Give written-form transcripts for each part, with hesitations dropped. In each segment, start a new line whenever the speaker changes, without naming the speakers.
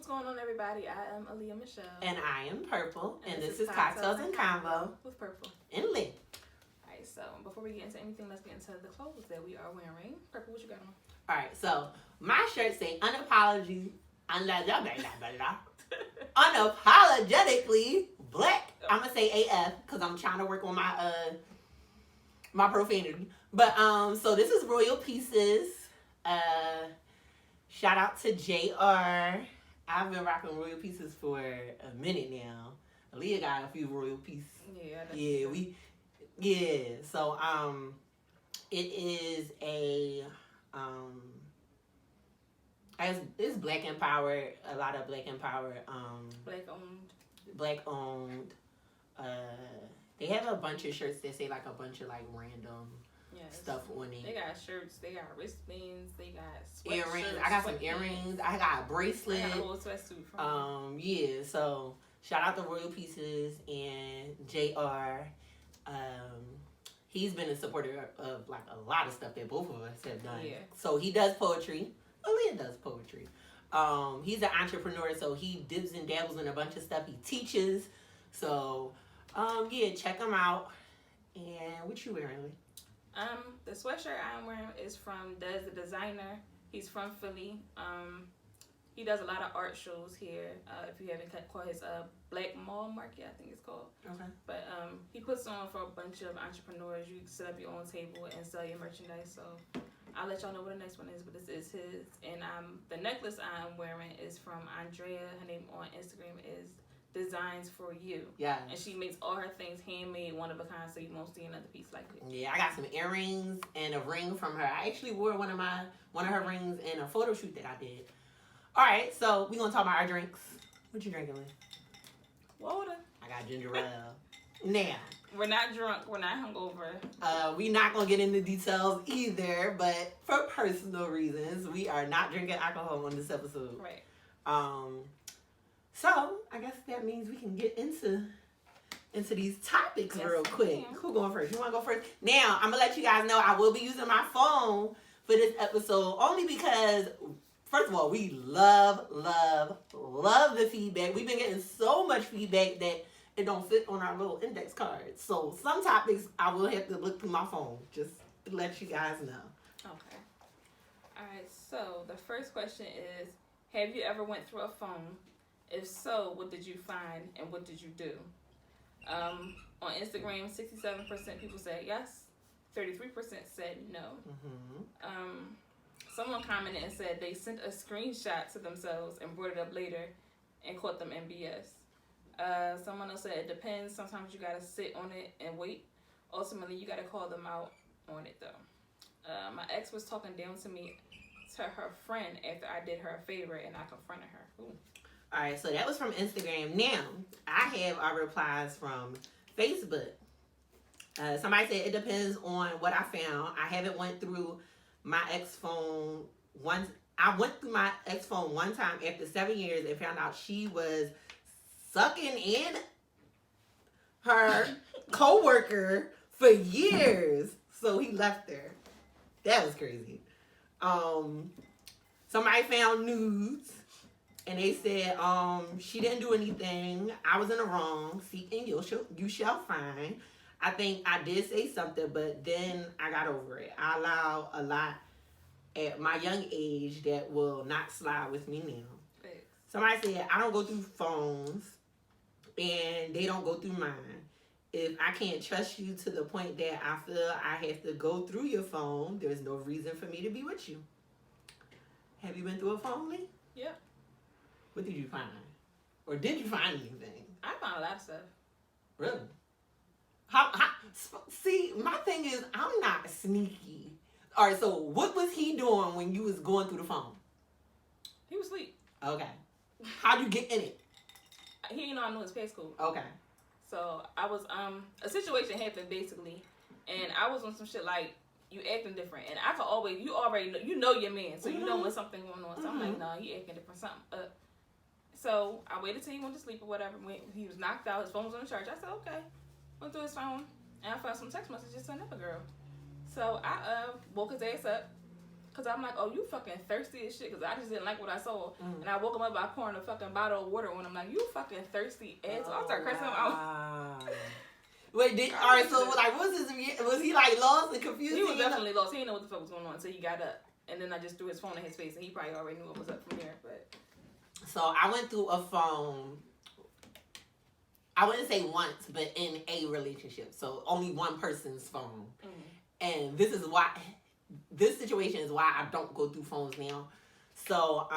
what's going on, everybody? I am Aaliyah Michelle.
And I am Purple. And this is Cocktails and Convo.
With Purple.
And Lee.
Alright, so before we get into anything, let's get into the clothes that we are wearing. Purple, what you got on?
Alright, so my shirt say unapologetically black. I'm going to say AF because I'm trying to work on my profanity. But, so this is Royal Pieces. Shout out to JR. I've been rocking Royal Pieces for a minute now. Aaliyah got a few Royal Pieces. So it is it's Black Empowered, a lot of Black Empowered, Black owned. They have a bunch of shirts that say like a bunch of like random stuff on it.
They got shirts, they got wristbands, they got
earrings. I got some earrings. I got a bracelet.
I got a whole sweatsuit from
so shout out to Royal Pieces and JR. He's been a supporter of like a lot of stuff that both of us have done. Yeah. So he does poetry. Aaliyah does poetry. He's an entrepreneur, so he dips and dabbles in a bunch of stuff. He teaches. So check him out. And what you wearing, Lee?
The sweatshirt I'm wearing is from Des the Designer. He's from Philly. He does a lot of art shows here. If you haven't caught his Black Mall Market, I think it's called. Okay. But he puts on for a bunch of entrepreneurs. You can set up your own table and sell your merchandise. So I'll let y'all know what the next one is, but this is his. And the necklace I'm wearing is from Andrea. Her name on Instagram is Designs for You. Yeah. And she makes all her things handmade, one of a kind, so you won't see another piece like it.
Yeah, I got some earrings and a ring from her. I actually wore one of her rings in a photo shoot that I did. All right, so we're gonna talk about our drinks. What you drinking, Lee?
Water.
I got ginger ale. Now.
We're not drunk. We're not hungover.
We're not gonna get into details either, but for personal reasons, we are not drinking alcohol on this episode.
Right.
So I guess that means we can get into these topics real quick. Who going first? You want to go first? Now I'm gonna let you guys know I will be using my phone for this episode only because, first of all, we love the feedback. We've been getting so much feedback that it don't fit on our little index cards. So some topics I will have to look through my phone just to let you guys know.
Okay. All right. So the first question is: have you ever went through a phone? If so, what did you find and what did you do? On Instagram, 67% people said yes, 33% said no. Mm-hmm. Someone commented and said they sent a screenshot to themselves and brought it up later and caught them in BS. Someone else said it depends. Sometimes you gotta sit on it and wait. Ultimately, you gotta call them out on it though. My ex was talking down to me to her friend after I did her a favor and I confronted her. Ooh.
All right, so that was from Instagram. Now, I have our replies from Facebook. Somebody said it depends on what I found. I haven't went through my ex phone once. I went through my ex phone one time after 7 years and found out she was sucking in her coworker for years. So he left her. That was crazy. Somebody found nudes. And they said, she didn't do anything. I was in the wrong. Seeking you shall find. I think I did say something, but then I got over it. I allow a lot at my young age that will not slide with me now. Thanks. Somebody said, I don't go through phones, and they don't go through mine. If I can't trust you to the point that I feel I have to go through your phone, there's no reason for me to be with you. Have you been through a phone, Lee?
Yeah.
What did you find? Or did you find anything?
I found a lot of stuff.
Really? See, my thing is, I'm not sneaky. All right, so what was he doing when you was going through the phone?
He was asleep.
Okay. How'd you get in it?
He didn't know I knew his passcode.
Okay.
So I was, a situation happened basically, and I was on some shit like, you acting different, and I could always, you already know your man, so you know when something going on. So I'm like, no, he acting different, something up. So I waited till he went to sleep or whatever. When he was knocked out, his phone was on the charge. I said, okay. Went through his phone, and I found some text messages to another girl. So I woke his ass up, Because I'm like, oh, you fucking thirsty as shit. Because I just didn't like what I saw. And I woke him up by pouring a fucking bottle of water on him. Like, you fucking thirsty ass. I started cursing him out.
Wait, alright, so like, was he like lost and confused?
He was definitely lost. He didn't know what the fuck was going on until he got up. And then I just threw his phone in his face, and he probably already knew what was up from there. But
so I went through a phone. I wouldn't say once, but in a relationship. So only one person's phone. And this situation is why I don't go through phones now. So,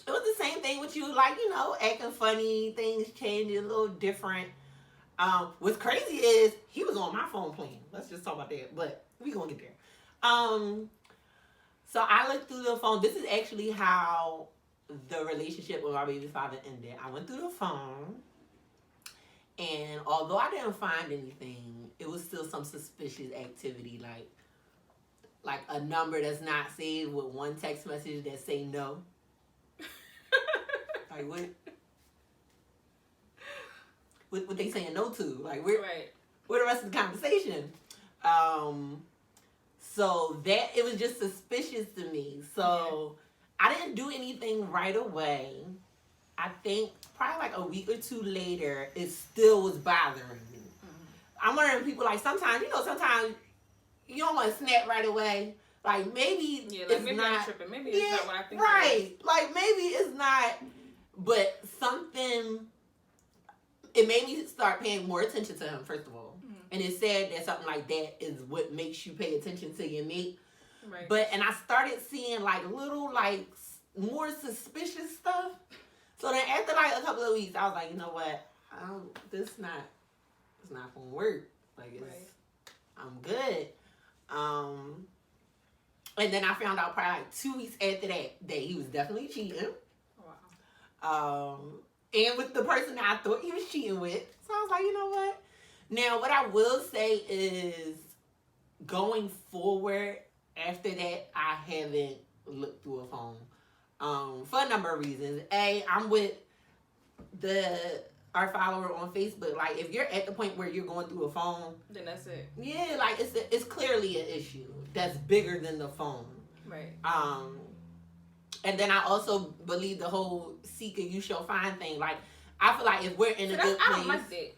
it was the same thing with you, like, you know, acting funny, things changing, a little different. What's crazy is he was on my phone playing. Let's just talk about that, but we gonna get there. So I looked through the phone. This is actually how the relationship with my baby's father ended. I went through the phone, and although I didn't find anything, it was still some suspicious activity, like a number that's not saved with one text message that say no. Like what they saying no to? Like where the rest of the conversation? So that it was just suspicious to me. So I didn't do anything right away. I think probably like a week or two later, it still was bothering me. I'm wondering people like sometimes you don't want to snap right away. Like maybe
maybe I'm tripping. Maybe it's not what I think.
Right. Like maybe it's not, but something. It made me start paying more attention to him, first of all. And it said that something like that is what makes you pay attention to your mate. Right. And I started seeing like little like more suspicious stuff. So then after like a couple of weeks, I was like, you know what? It's not gonna work. Like I'm good. And then I found out probably like 2 weeks after that he was definitely cheating. Wow. And with the person that I thought he was cheating with. So I was like, you know what? Now, what I will say is going forward after that, I haven't looked through a phone. For a number of reasons. A, I'm with our follower on Facebook. Like, if you're at the point where you're going through a phone,
then that's it.
Yeah, like it's clearly an issue that's bigger than the phone. Right. And then I also believe the whole seek and you shall find thing. Like, I feel like if we're in a good place.
I don't like that.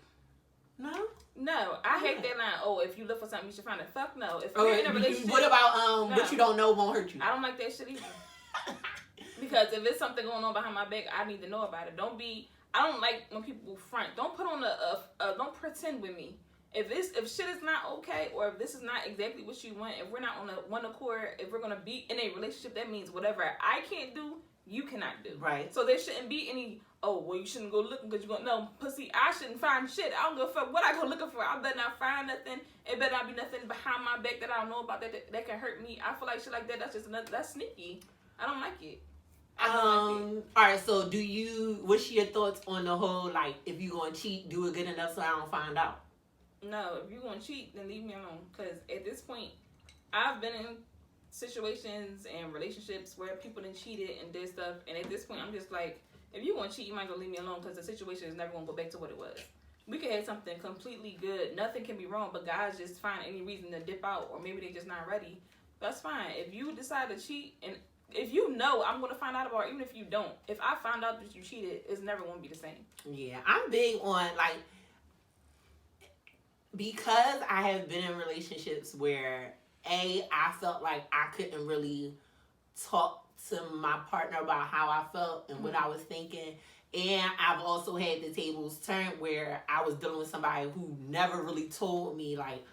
No,
I hate that line. Oh, if you look for something, you should find it. Fuck no. If you're in a relationship,
what about what you don't know won't hurt you?
I don't like that shit either. Because if it's something going on behind my back, I need to know about it. I don't like when people front. Don't put on don't pretend with me. If shit is not okay, or if this is not exactly what you want, if we're not on one accord, if we're gonna be in a relationship, that means whatever I can't do, you cannot do. Right. So there shouldn't be any. Oh, well, you shouldn't go looking because you're going to... No, pussy, I shouldn't find shit. I don't give a fuck what I go looking for. I better not find nothing. It better not be nothing behind my back that I don't know about that can hurt me. I feel like shit like that, that's sneaky. I don't like it.
All right, so what's your thoughts on the whole, like, if you going to cheat, do it good enough so I don't find out?
No, if you're going to cheat, then leave me alone. Because at this point, I've been in situations and relationships where people done cheated and did stuff. And at this point, I'm just like... If you want to cheat, you might as well leave me alone because the situation is never going to go back to what it was. We could have something completely good. Nothing can be wrong, but guys just find any reason to dip out or maybe they're just not ready. That's fine. If you decide to cheat, and if you know I'm going to find out about it, even if you don't, if I find out that you cheated, it's never going to be the same.
Yeah, I'm big on, like, because I have been in relationships where, I felt like I couldn't really talk to my partner about how I felt and what I was thinking. And I've also had the tables turned where I was dealing with somebody who never really told me like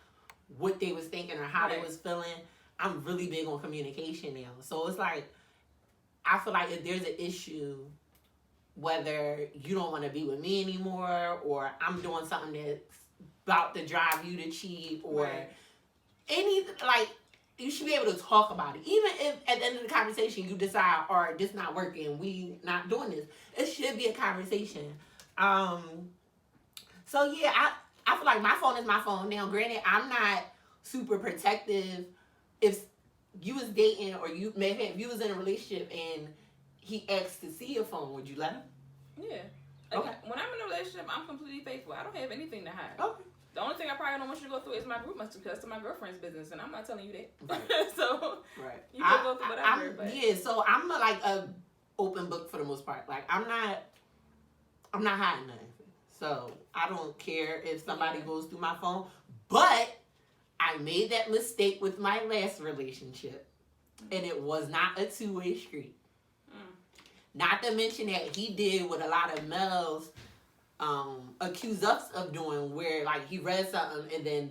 what they was thinking or how they was feeling. I'm really big on communication now. So it's like, I feel like if there's an issue, whether you don't want to be with me anymore or I'm doing something that's about to drive you to cheat or anything, like, you should be able to talk about it. Even if at the end of the conversation you decide, all right, this not working, we not doing this. It should be a conversation. So yeah, I feel like my phone is my phone. Now, granted, I'm not super protective. If you was dating or if you was in a relationship and he asked to see your phone, would you let him?
Yeah. Okay. When I'm in a relationship, I'm completely faithful. I don't have anything to hide. Okay. The only thing I probably don't want you to go through is my group message because that's my girlfriend's business, and I'm not telling you that. Right. So whatever.
Yeah, so I'm like a open book for the most part. Like I'm not hiding nothing. So I don't care if somebody goes through my phone. But I made that mistake with my last relationship, and it was not a two-way street. Not to mention that he did what a lot of males accuse us of doing, where like he read something and then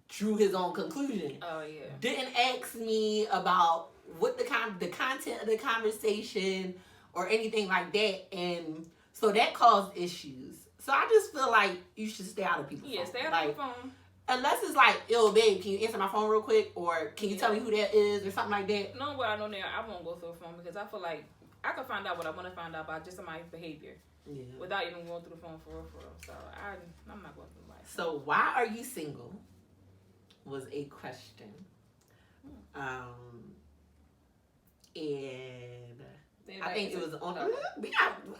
drew his own conclusion.
Oh yeah.
Didn't ask me about what the content of the conversation or anything like that, and so that caused issues. So I just feel like you should stay out of people's phone.
Stay out of the phone.
Unless it's like, yo, babe, can you answer my phone real quick, or can you tell me who that is, or something like that.
Knowing what I know now, I won't go through a phone because I feel like I can find out what I want to find out about just somebody's behavior. Yeah. Without even going through the phone for real. So I'm not going through life.
So why are you single? Was a question. And I think it was on. We got some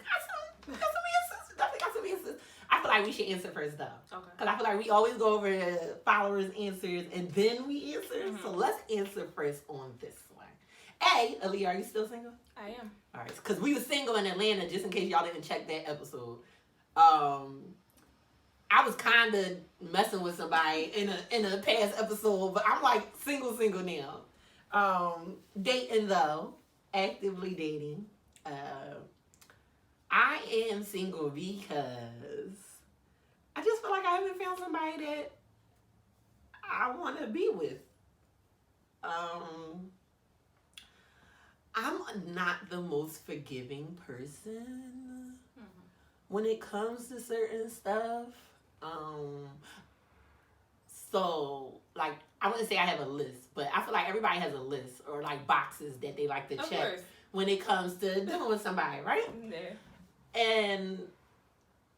answers. Definitely got some answers. I feel like we should answer first though. Okay. Because I feel like we always go over the followers' answers and then we answer. Mm-hmm. So let's answer first on this one. A, Aaliyah, are you still single?
I am.
All right, because we were single in Atlanta, just in case y'all didn't check that episode. I was kind of messing with somebody in a past episode, but I'm like single now. Dating though, actively dating. I am single because I just feel like I haven't found somebody that I want to be with. I'm not the most forgiving person when it comes to certain stuff. So, like, I wouldn't say I have a list, but I feel like everybody has a list or, like, boxes that they like to check when it comes to dealing with somebody, right? Yeah. And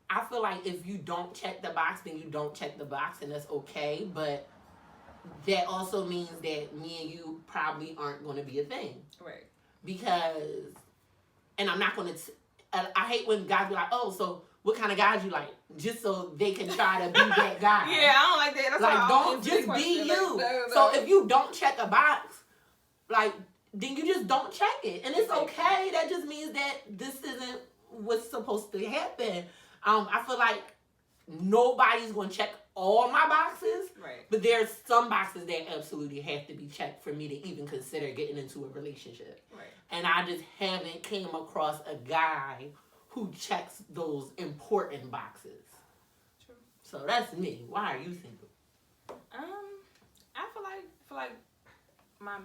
I feel like if you don't check the box, then you don't check the box, and that's okay, but that also means that me and you probably aren't going to be a thing. Right. Because, and I'm not going to, I hate when guys be like, oh, so what kind of guys you like? Just so they can try to be that guy.
Yeah, I don't like that. That's
like, don't just be you. So if you don't check a box, like, then you just don't check it. And it's okay. That just means that this isn't what's supposed to happen. I feel like nobody's going to check all my boxes. Right. But there's some boxes that absolutely have to be checked for me to even consider getting into a relationship. Right. And I just haven't came across a guy who checks those important boxes. True. So that's me. Why are you single?
I feel like my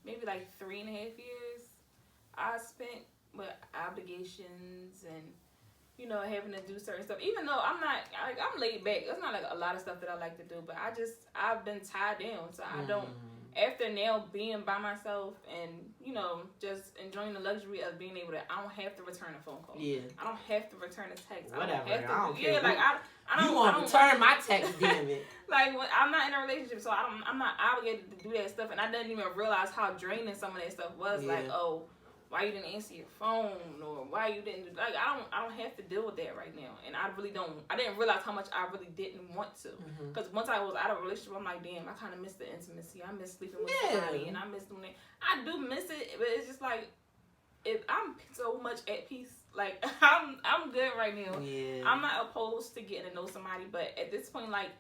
maybe like 3.5 years I spent with obligations and having to do certain stuff. Even though I'm laid back. There's not like a lot of stuff that I like to do, but I've been tied down, so I don't. After now being by myself and, just enjoying the luxury of being able to, I don't have to return a phone call. Yeah. I don't have to return a text.
Whatever.
I don't
care.
Yeah, like, I don't.
You want to return my text, damn it.
Like, I'm not in a relationship, so I'm not obligated to do that stuff. And I didn't even realize how draining some of that stuff was. Yeah. Like, oh, why you didn't answer your phone, or why you didn't do, like, I don't have to deal with that right now. And I didn't realize how much I really didn't want to. Because once I was out of a relationship, I'm like, damn, I kind of miss the intimacy. I miss sleeping with somebody, and I miss doing that. I do miss it, but it's just like, if I'm so much at peace. Like, I'm good right now. Yeah. I'm not opposed to getting to know somebody, but at this point, like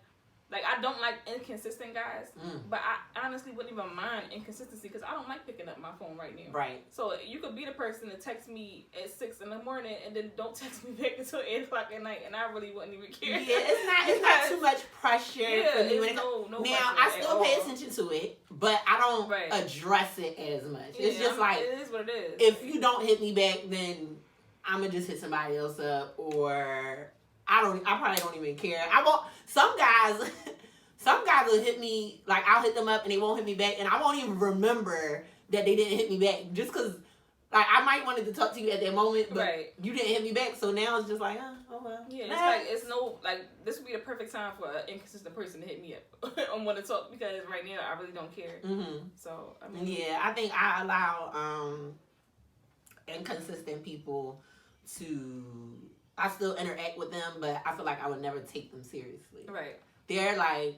I don't like inconsistent guys, but I honestly wouldn't even mind inconsistency because I don't like picking up my phone right now. Right. So you could be the person to text me at 6 a.m. and then don't text me back until 8 o'clock at night, and I really wouldn't even care. Yeah,
it's not too much pressure for me. No now I still pay attention to it, but I don't address it as much. Yeah, it's just like,
it is what it is.
If you don't hit me back, then I'm gonna just hit somebody else up, or I probably don't even care. Some guys will hit me, like, I'll hit them up and they won't hit me back, and I won't even remember that they didn't hit me back, just because, like, I might wanted to talk to you at that moment, but you didn't hit me back, so now it's just like, oh well.
Yeah, this would be the perfect time for an inconsistent person to hit me up on want to talk, because right now I really don't care. Mm-hmm. So, I mean.
Yeah, I think I allow inconsistent people to, I still interact with them, but I feel like I would never take them seriously. Right. They're like,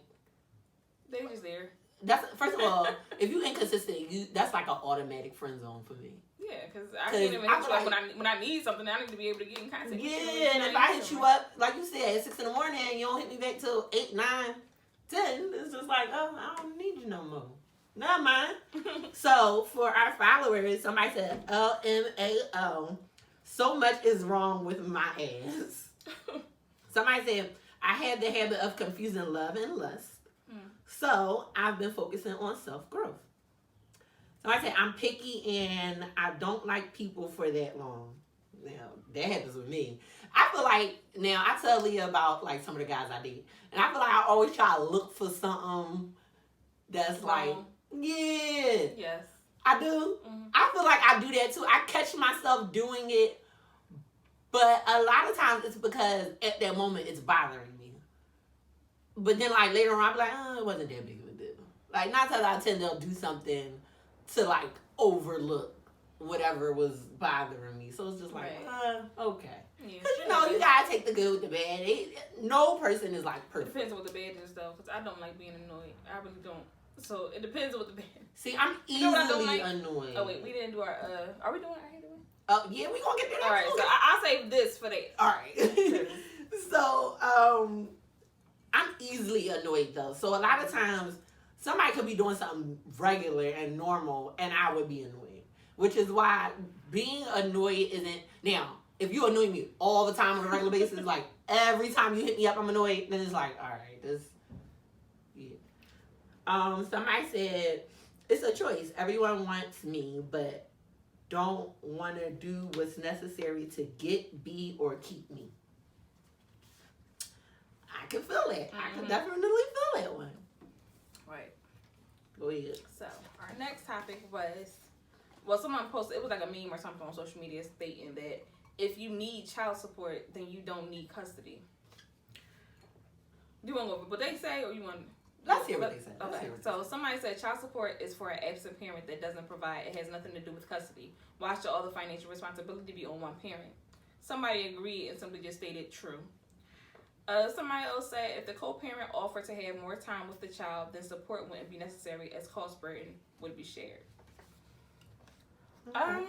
they're just there.
that's first of all, if you inconsistent, that's like an automatic friend zone for me.
Yeah, because I can't even hit you up when I need something. I need to be able to get in contact with you.
Yeah, and if I hit you up, like you said, at 6 in the morning, and you don't hit me back till 8, 9, 10, it's just like, oh, I don't need you no more. Never mind. So for our followers, somebody said LMAO. So much is wrong with my ass. Somebody said I had the habit of confusing love and lust. So I've been focusing on self-growth. Somebody said I'm picky and I don't like people for that long. Now that happens with me. I feel like now I tell Leah about like some of the guys I date, and I feel like I always try to look for something that's like, yeah,
yes,
I do. I feel like I do that too. I catch myself doing it, but a lot of times it's because at that moment it's bothering me. But then like later on, I'm like, oh, it wasn't that big of a deal. Like 9 times out of 10, they'll do something to like overlook whatever was bothering me. So it's just like, okay. Because you know, you gotta take the good with the bad. No person is like perfect.
It depends on what the bad is though, because I don't like being annoyed. I really don't. So it depends on what the bad is.
See, I'm easily annoyed.
Oh wait, we didn't do our are we doing our hair doing?
Oh yeah, we gonna get there.
All right, so I'll save this for that.
All right. So I'm easily annoyed though. So a lot of times somebody could be doing something regular and normal, and I would be annoyed. Which is why being annoyed isn't now. If you annoy me all the time on a regular basis, like every time you hit me up, I'm annoyed. Then it's like, all right, this. Yeah. Somebody said it's a choice. Everyone wants me, but don't want to do what's necessary to get, be, or keep me. I can feel it. I can definitely feel that one.
Right.
Go ahead.
So our next topic was, well, someone posted, it was like a meme or something on social media stating that if you need child support, then you don't need custody. Do you want to go over what they say, or you want?
Let's hear what they said.
Okay. So somebody said child support is for an absent parent that doesn't provide. It has nothing to do with custody. Why should all the financial responsibility be on one parent? Somebody agreed and simply just stated true. Somebody else said if the co-parent offered to have more time with the child, then support wouldn't be necessary as cost burden would be shared.
Okay.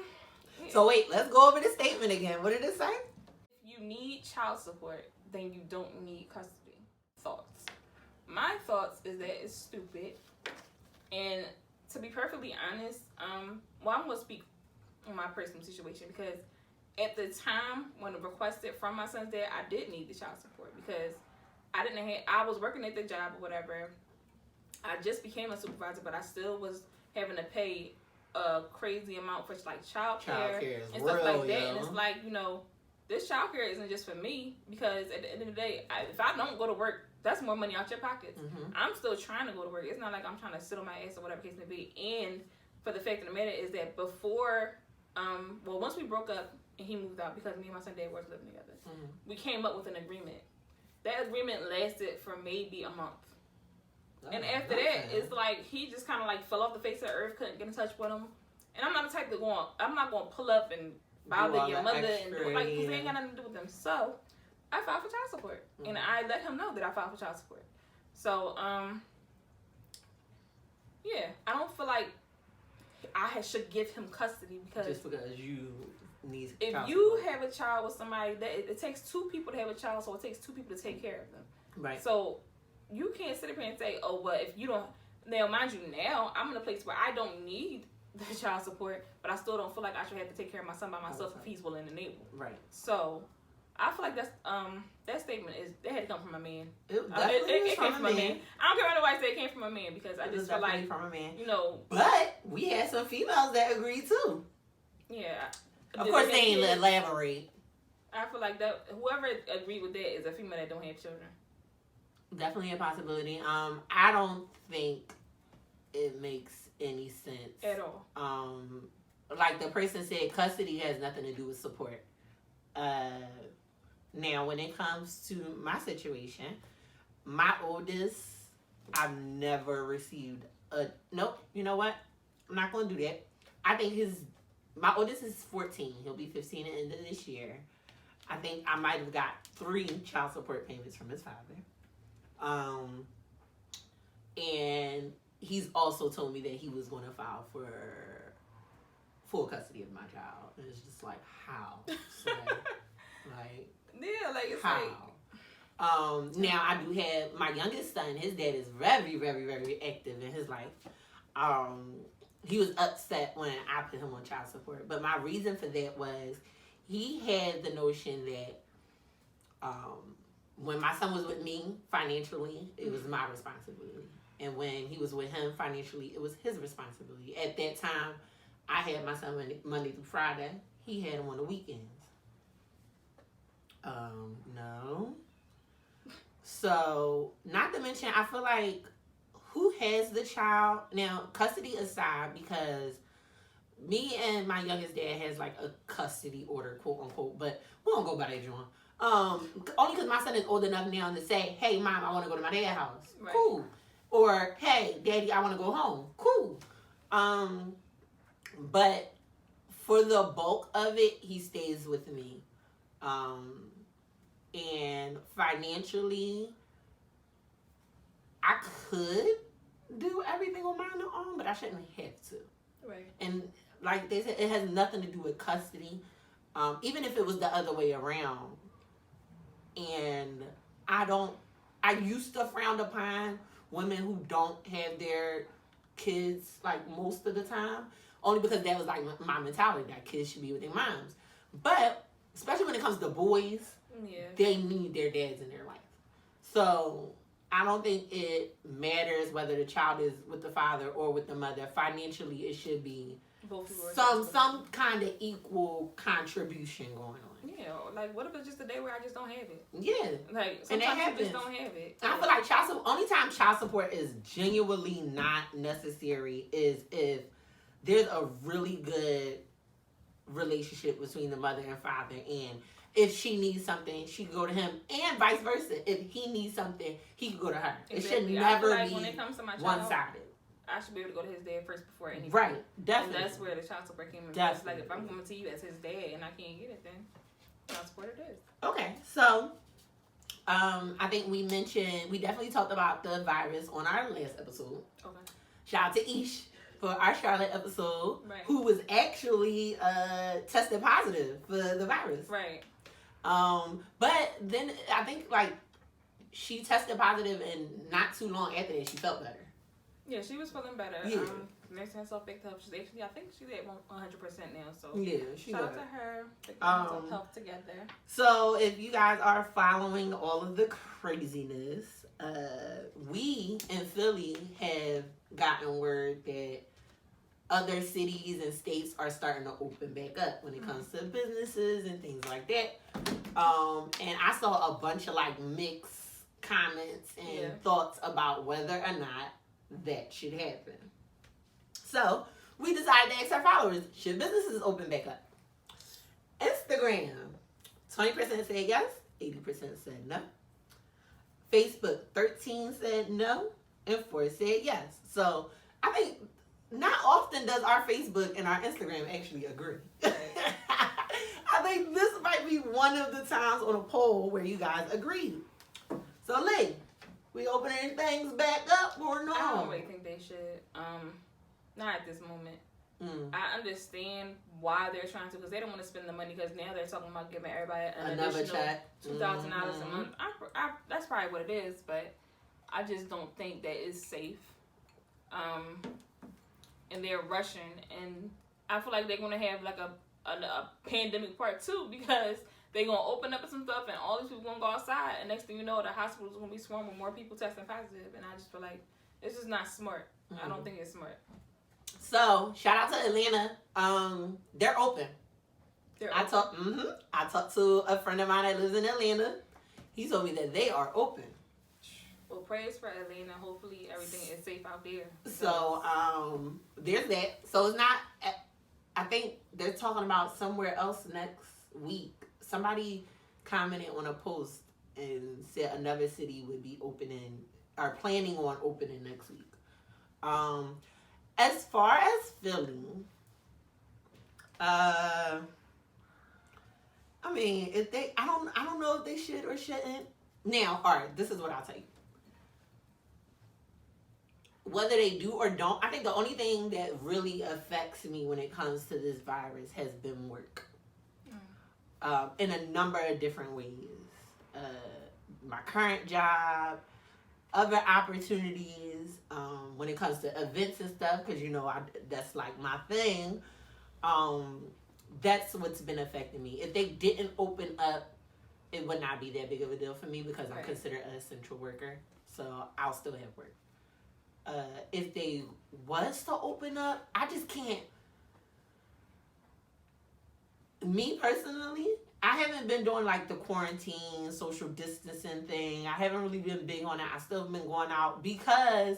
So wait, let's go over the statement again. What did it say?
If you need child support, then you don't need custody. Thoughts. My thoughts is that it's stupid. And to be perfectly honest, well, I'm going to speak on my personal situation because at the time when it requested from my son's dad, I did need the child support because I was working at the job or whatever. I just became a supervisor, but I still was having to pay a crazy amount for like child care and stuff like that. And it's like, you know, this child care isn't just for me because at the end of the day, if I don't go to work, that's more money out your pockets. I'm still trying to go to work. It's not like I'm trying to sit on my ass or whatever case may be. And for the fact of the matter is that before, well, once we broke up and he moved out because me and my son dad were living together, we came up with an agreement. That agreement lasted for maybe a month. And after that, it's like he just kind of like fell off the face of the earth, couldn't get in touch with him. And I'm not the type I'm not going to pull up and bother your mother and do it like, because it ain't got nothing to do with them. So I filed for child support. And I let him know that I filed for child support. So, yeah, I don't feel like I should give him custody because
just because you need
if
child
you
support.
have a child with somebody that it takes 2 people to have a child, so it takes 2 people to take care of them.
Right.
So you can't sit up here and say, oh, well, if you don't, now mind you, now I'm in a place where I don't need the child support, but I still don't feel like I should have to take care of my son by myself if he's willing and able.
Right.
So I feel like that's that statement had to come from a man.
It
came from a man. I don't care what nobody say, it came from a man because I just feel like
from a man.
You know.
But we had some females that agreed too.
Yeah.
Of course, they ain't elaborate.
I feel like that whoever agreed with that is a female that don't have children.
Definitely a possibility. I don't think it makes any sense
at all.
Like the person said, custody has nothing to do with support. Now, when it comes to my situation, my oldest, I've never received nope. You know what? I'm not going to do that. I think my oldest is 14. He'll be 15 at the end of this year. I think I might have got 3 child support payments from his father. And he's also told me that he was going to file for full custody of my child. And it's just like, how? So, like,
yeah, like it's
how?
like.
Now I do have my youngest son. His dad is very, very, very active in his life. He was upset when I put him on child support, but my reason for that was he had the notion that when my son was with me financially, it was my responsibility, and when he was with him financially, it was his responsibility. At that time, I had my son Monday through Friday. He had him on the weekends. No. So, not to mention, I feel like who has the child now, custody aside, because me and my youngest dad has like a custody order, quote unquote, but we don't go by that, John. Only because my son is old enough now to say, "Hey, mom, I want to go to my dad's house." Right. Cool. Or, "Hey, daddy, I want to go home." Cool. But for the bulk of it, he stays with me. And financially, I could do everything on my own, but I shouldn't have to.
Right.
And like they said, it has nothing to do with custody. Even if it was the other way around. And I used to frown upon women who don't have their kids like most of the time, only because that was like my mentality that kids should be with their moms. But especially when it comes to boys, they need their dads in their life. So I don't think it matters whether the child is with the father or with the mother. Financially, it should be some kind of equal contribution going on.
Yeah, like what if it's just a day where I just don't have it?
Yeah,
like sometimes you just don't have it.
I feel like only time child support is genuinely not necessary is if there's a really good relationship between the mother and father, and if she needs something, she can go to him, and vice versa. If he needs something, he can go to her. Exactly. It should never be when it comes to my child, one-sided.
I should be able to go to his dad first before anything.
Right, definitely.
And that's where the child support came in. Definitely. Like if I'm coming to you as his dad and I can't get it, then child support it is.
Okay, so I think we definitely talked about the virus on our last episode. Okay. Shout out to Ish for our Charlotte episode, right, who was actually tested positive for the virus.
Right.
But then I think like she tested positive, and not too long after that, she felt better.
Yeah, she was feeling better. Yeah. Nursing herself picked up. She's actually, I think she's at 100% now. So yeah, shout out to her. Mental health together.
So if you guys are following all of the craziness, we in Philly have gotten word that other cities and states are starting to open back up when it comes to businesses and things like that. And I saw a bunch of like mixed comments and thoughts about whether or not that should happen. So we decided to ask our followers, should businesses open back up? Instagram, 20% said yes, 80% said no. Facebook, 13 said no, and 4 said yes. So I think not often does our Facebook and our Instagram actually agree. I think this might be one of the times on a poll where you guys agreed. So Lee, we opening things back up or no?
I don't really think they should. Not at this moment. I understand why they're trying to, because they don't want to spend the money, because now they're talking about giving everybody an additional $2,000 a month. That's probably what it is, but I just don't think that is safe. And they're rushing, and I feel like they're going to have like a pandemic part 2, because they're going to open up some stuff and all these people going to go outside, and next thing you know, the hospitals are going to be swarming with more people testing positive, and I just feel like it's just not smart. I don't think it's smart.
So, shout out to Atlanta. They're open. I talked to a friend of mine that lives in Atlanta. He told me that they are open.
Well, prayers for Atlanta. Hopefully everything is safe out there.
So, there's that. So, it's not, I think they're talking about somewhere else next week. Somebody commented on a post and said another city would be opening, or planning on opening next week. As far as Philly, I mean, if they, I don't know if they should or shouldn't. Now, all right, this is what I'll tell you. whether they do or don't, I think the only thing that really affects me when it comes to this virus has been work. In a number of different ways. My current job, other opportunities, when it comes to events and stuff, because that's like my thing. That's what's been affecting me. If they didn't open up, it would not be that big of a deal for me because I'm considered an essential worker, so I'll still have work. If they was to open up, I just can't. Me personally, I haven't been doing like the quarantine, social distancing thing. I haven't really been big on it. I still have been going out because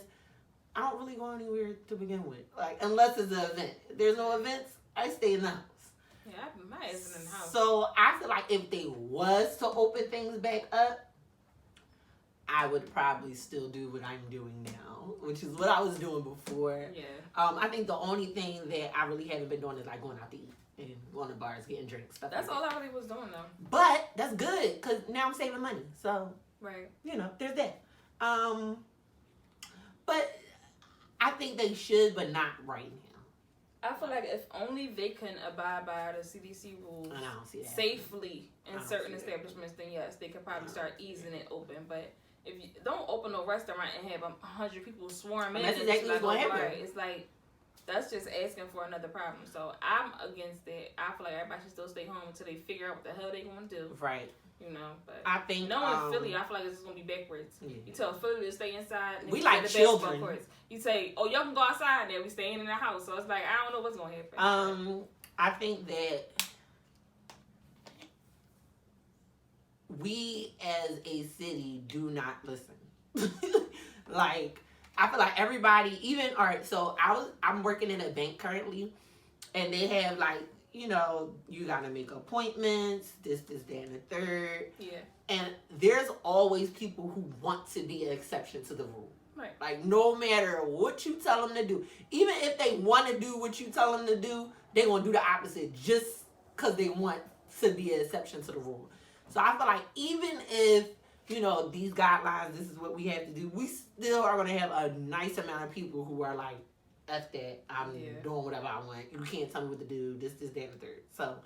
I don't really go anywhere to begin with. Like, unless it's an event. If there's no events, I stay in the house.
Yeah, my ass in the house.
So I feel like if they was to open things back up, I would probably still do what I'm doing now, which is what I was doing before.
Yeah.
I think the only thing that I really haven't been doing is like going out to eat and going to bars, getting drinks, stuff.
That's
like
all I really was doing though.
But that's good because now I'm saving money. So
right,
there's that. But I think they should, but not right now.
I feel like if only they can abide by the CDC rules
I don't see that
safely in certain establishments, then yes, they could probably start easing it open. But if you don't open a restaurant and have 100 people swarm in,
that's exactly what's going to happen.
It's like that's just asking for another problem. So I'm against that. I feel like everybody should still stay home until they figure out what the hell they going to do.
Right.
But
I think
knowing Philly, I feel like it's just gonna be backwards.
Yeah.
You tell Philly to stay inside. And
we like children.
You say, "Oh, y'all can go outside." Now we staying in the house, so it's like I don't know what's gonna happen.
I think that we as a city do not listen. Like, I feel like everybody, even so I'm working in a bank currently, and they have like, you gotta make appointments, this, that, and the third.
Yeah.
And there's always people who want to be an exception to the rule.
Right.
Like, no matter what you tell them to do, even if they want to do what you tell them to do, they're going to do the opposite just because they want to be an exception to the rule. So I feel like even if, these guidelines, this is what we have to do, we still are going to have a nice amount of people who are like, F that, I'm doing whatever I want. You can't tell me what to do, this, that, and the third. So,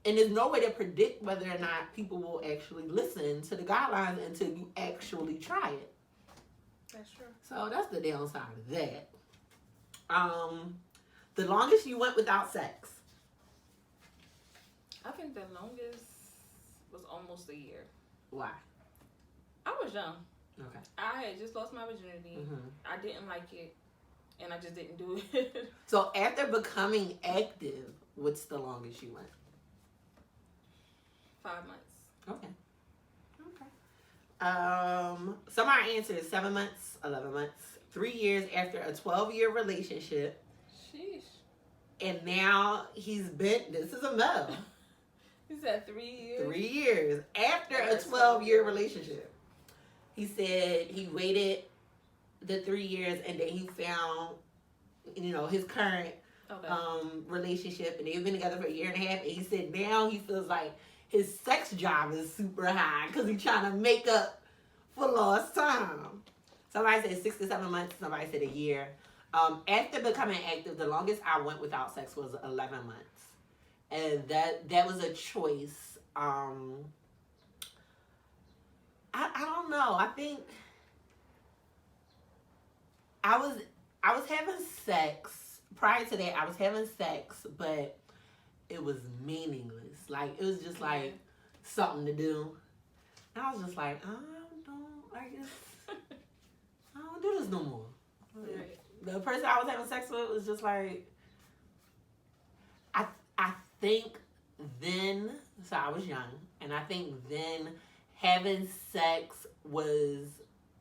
and there's no way to predict whether or not people will actually listen to the guidelines until you actually try it.
That's true.
So that's the downside of that. The longest you went without sex?
I think the longest was almost a year.
Why?
I was young.
Okay.
I had just lost my virginity.
Mm-hmm.
I didn't like it, and I just didn't do it.
So after becoming active, what's the longest you went?
5 months.
Okay. Somebody answered 7 months, 11 months, 3 years after a 12-year relationship.
Sheesh.
And now he's been, this is a male.
He said 3 years?
3 years after a 12-year relationship. He said he waited the 3 years and then he found, his current relationship, and they've been together for a year and a half. And he said now he feels like his sex drive is super high because he's trying to make up for lost time. Somebody said 6 to 7 months. Somebody said a year. After becoming active, the longest I went without sex was 11 months. And that was a choice. I don't know. I think I was having sex. Prior to that, I was having sex, but it was meaningless. Like, it was just like something to do. And I was just like, I don't do this no more.
Right.
The person I was having sex with was just like, I think then, so I was young, and I think then having sex was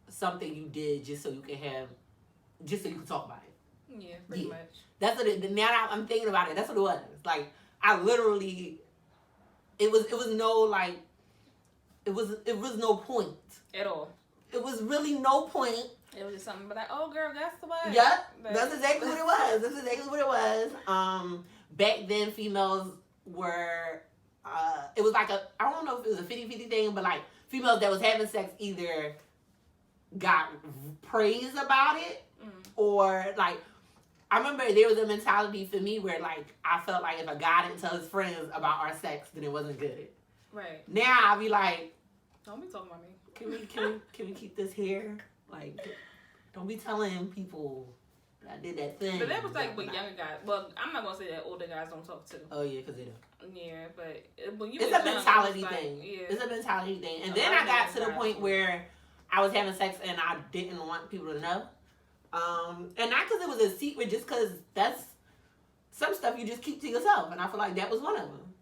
something you did just so you can talk about it.
Yeah, pretty much.
That's what it, now that I'm thinking about it, that's what it was. Like, I literally, it was no point.
At all.
It was really no point.
It was just something like, oh girl, that's the way.
Yep, that's exactly what it was. That's exactly what it was. Back then, females were, it was like I don't know if it was a 50-50 thing, but like females that was having sex either got praise about it, or like I remember there was a mentality for me where like I felt like if a guy didn't tell his friends about our sex, then it wasn't good.
Right.
Now I'll be like,
don't be talking about me.
Can we keep this here? Like, don't be telling people I did that thing.
But that was like with younger guys. Well, I'm not gonna say that older guys don't talk too.
Oh yeah, because they don't.
Yeah, but when you
it's a mentality thing. Yeah. It's a mentality thing. And then I got to the point where I was having sex and I didn't want people to know. And not because it was a secret, just because that's some stuff you just keep to yourself, and I feel like that was one of them.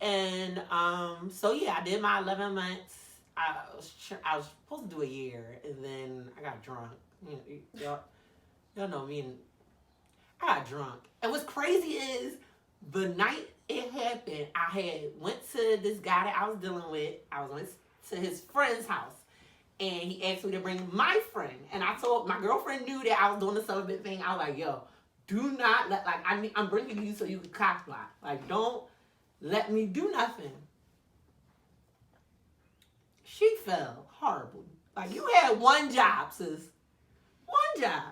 And so yeah, I did my 11 months. I was supposed to do a year, and then I got drunk. Y'all know me, and I got drunk. And what's crazy is the night it happened, I had went to this guy that I was dealing with. I went to his friend's house. And he asked me to bring my friend. And I told my girlfriend knew that I was doing the celibate thing. I was like, yo, do not let, like, I'm bringing you so you can cock block. Like, don't let me do nothing. She fell horrible. Like, you had one job, sis. One job.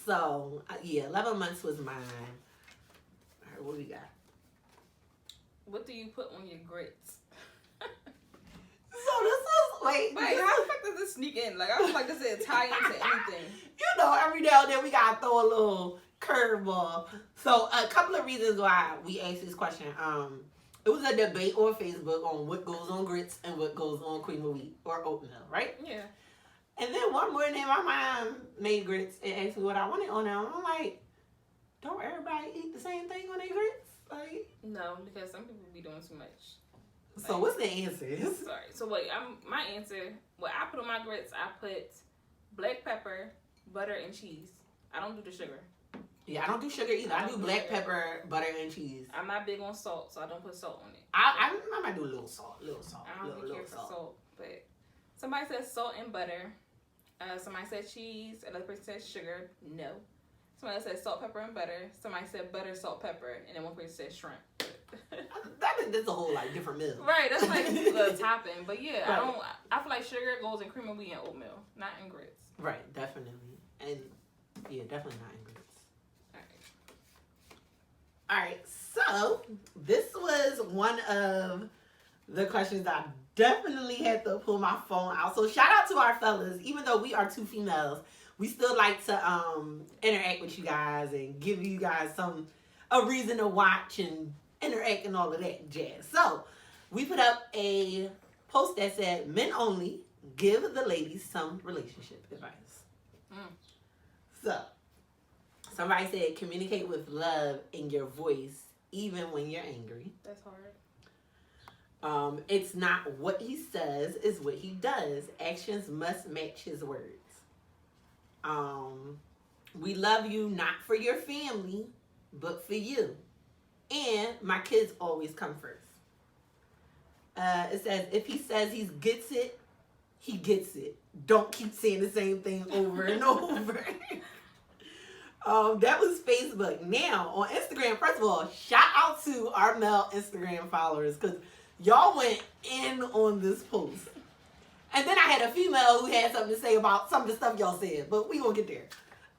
So, yeah, 11 months was mine. All right, what we got?
What do you put on your grits?
So this is
wait, how the fuck does this sneak in? Like I was like, this is tie into anything.
You know, every now and then we gotta throw a little curveball. So a couple of reasons why we asked this question. It was a debate on Facebook on what goes on grits and what goes on cream of wheat or oatmeal, right?
Yeah.
And then one morning, my mom made grits and asked me what I wanted on them. I'm like, don't everybody eat the same thing on their grits? Like,
no, because some people be doing too much.
So like, what's the answer?
Sorry. So wait, my answer. What I put on my grits, I put black pepper, butter, and cheese. I don't do the sugar.
Yeah, I don't do sugar either. I do black pepper, butter, and cheese.
I'm not big on salt, so I don't put salt on it.
I might do a little salt,
I don't really care for salt, but somebody said salt and butter. Somebody said cheese. Another person said sugar. No. Somebody said salt, pepper, and butter. Somebody said butter, salt, pepper, and then one person said shrimp.
That's a whole like different meal.
Right, that's like the topping. But yeah, right. I feel like sugar goes in cream of wheat and oatmeal, not in grits.
Right, definitely. And yeah, definitely not in grits. Alright, so this was one of the questions I definitely had to pull my phone out. So shout out to our fellas. Even though we are two females, we still like to interact with you guys and give you guys a reason to watch and interact and all of that jazz. So we put up a post that said, men only, give the ladies some relationship advice. So somebody said, communicate with love in your voice even when you're angry.
That's hard.
It's not what he says, it's what he does. Actions must match his words. We love you not for your family, but for you. And my kids always come first. It says, if he says he gets it, he gets it. Don't keep saying the same thing over and over. That was Facebook. Now, on Instagram, first of all, shout out to our male Instagram followers, because y'all went in on this post. And then I had a female who had something to say about some of the stuff y'all said, but we gonna get there.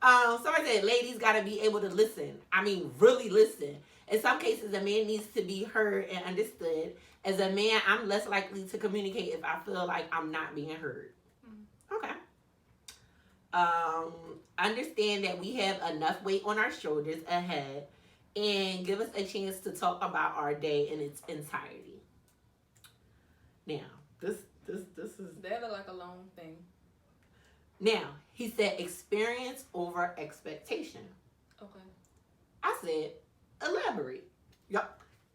Somebody said, ladies gotta be able to listen. I mean, really listen. In some cases, a man needs to be heard and understood. As a man, I'm less likely to communicate if I feel like I'm not being heard. Okay. Understand that we have enough weight on our shoulders ahead, and give us a chance to talk about our day in its entirety. Now, this is...
That look like a long thing.
Now, he said experience over expectation.
Okay.
I said, elaborate. Y'all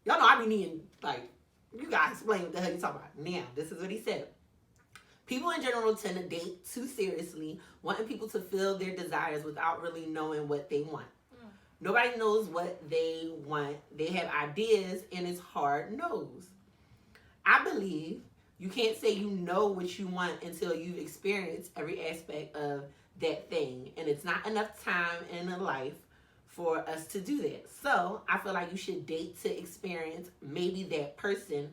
know I be needing, like, you guys explain what the hell you talking about. Now, this is what he said. People in general tend to date too seriously, wanting people to feel their desires without really knowing what they want. Nobody knows what they want. They have ideas, and it's hard nose. I believe you can't say you know what you want until you've experienced every aspect of that thing. And it's not enough time in a life for us to do that. So I feel like you should date to experience. Maybe that person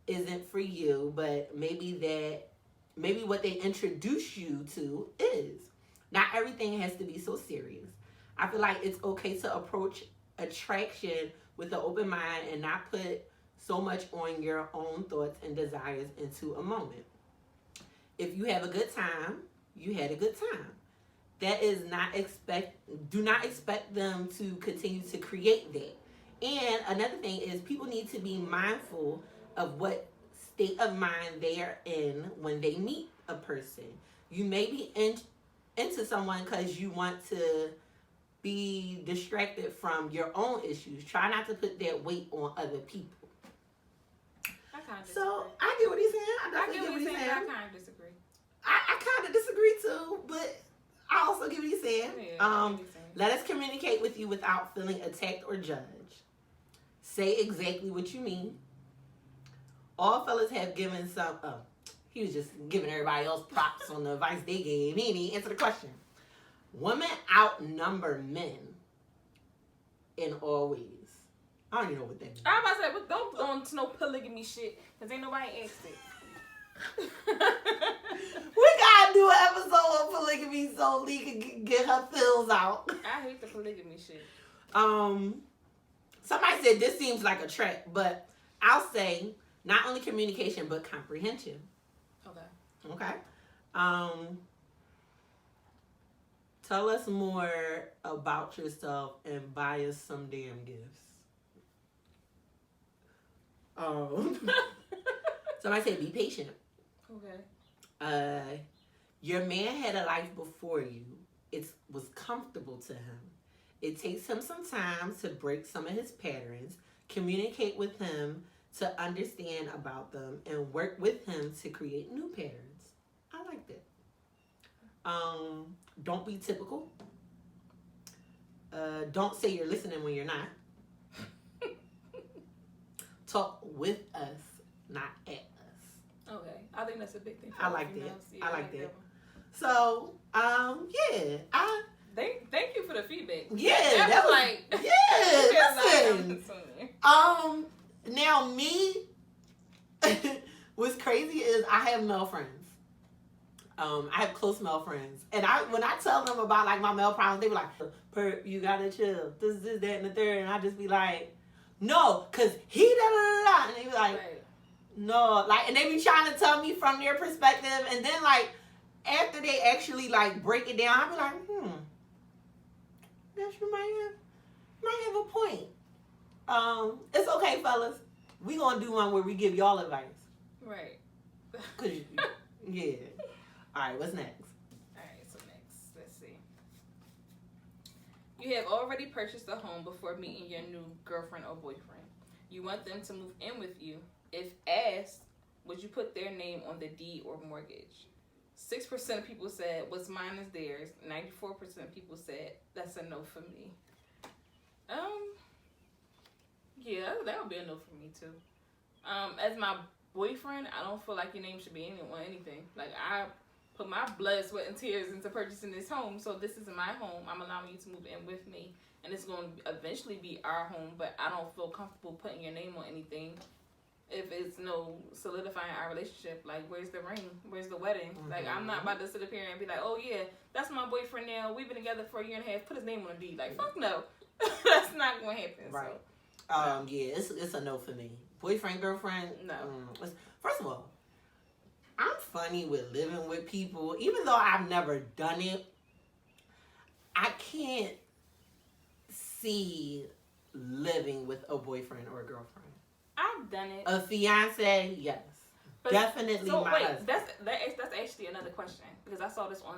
isn't for you, but maybe maybe what they introduce you to is. Not everything has to be so serious. I feel like it's okay to approach attraction with an open mind and not put so much on your own thoughts and desires into a moment. If you have a good time, you had a good time. That is not do not expect them to continue to create that. And another thing is people need to be mindful of what state of mind they are in when they meet a person. You may be into someone because you want to be distracted from your own issues. Try not to put that weight on other people. So I get what he's saying. I get what he's saying.
I kind of disagree.
I kind of disagree too, but I also get what he's saying.
Yeah,
let us communicate with you without feeling attacked or judged. Say exactly what you mean. All fellas have given some. He was just giving everybody else props on the advice they gave. He didn't answer the question. Women outnumber men in all ways. I don't even know what that means.
I was about to say, but don't go into no polygamy shit, because ain't nobody asked it.
We gotta do an episode on polygamy so Lee can get her feels out.
I hate the polygamy shit.
Somebody said this seems like a trap, but I'll say not only communication but comprehension. Okay. Tell us more about yourself and buy us some damn gifts. Somebody said be patient.
Okay.
Your man had a life before you. It was comfortable to him. It takes him some time to break some of his patterns, communicate with him to understand about them, and work with him to create new patterns. I like that. Don't be typical. Don't say you're listening when you're not. Talk with us, not at us.
Okay. I think that's a big thing for
I like that.
Yeah,
I like that. So, yeah.
Thank you for the feedback.
Yeah,
that was like...
Yeah, listen. Now me, what's crazy is I have male friends. I have close male friends. And when I tell them about like my male problems, they be like, Perp, you gotta chill. This, that, and the third. And I just be like, no, cause he da. And they be like, right. No. Like, and they be trying to tell me from their perspective. And then like, after they actually like break it down, I be like, guess you might have a point. It's okay, fellas. We gonna do one where we give y'all advice.
Right.
Cause yeah. All right, what's next?
All right, so next, let's see. You have already purchased a home before meeting your new girlfriend or boyfriend. You want them to move in with you. If asked, would you put their name on the deed or mortgage? 6% of people said, what's mine is theirs. 94% of people said, that's a no for me. Yeah, that would be a no for me too. As my boyfriend, I don't feel like your name should be on anything. Like, I put my blood, sweat, and tears into purchasing this home, so this is my home. I'm allowing you to move in with me, and it's going to eventually be our home, but I don't feel comfortable putting your name on anything if it's no solidifying our relationship. Like, where's the ring? Where's the wedding? Mm-hmm. Like, I'm not about to sit up here and be like, oh yeah, that's my boyfriend now. We've been together for a year and a half. Put his name on the deed. Like, fuck no. That's not going to happen.
Right.
So.
Yeah, it's a no for me. Boyfriend, girlfriend?
No.
First of all, I'm funny with living with people. Even though I've never done it, I can't see living with a boyfriend or a girlfriend.
I've done it.
A fiance, yes. But definitely so my husband.
That's actually another question, because I saw this on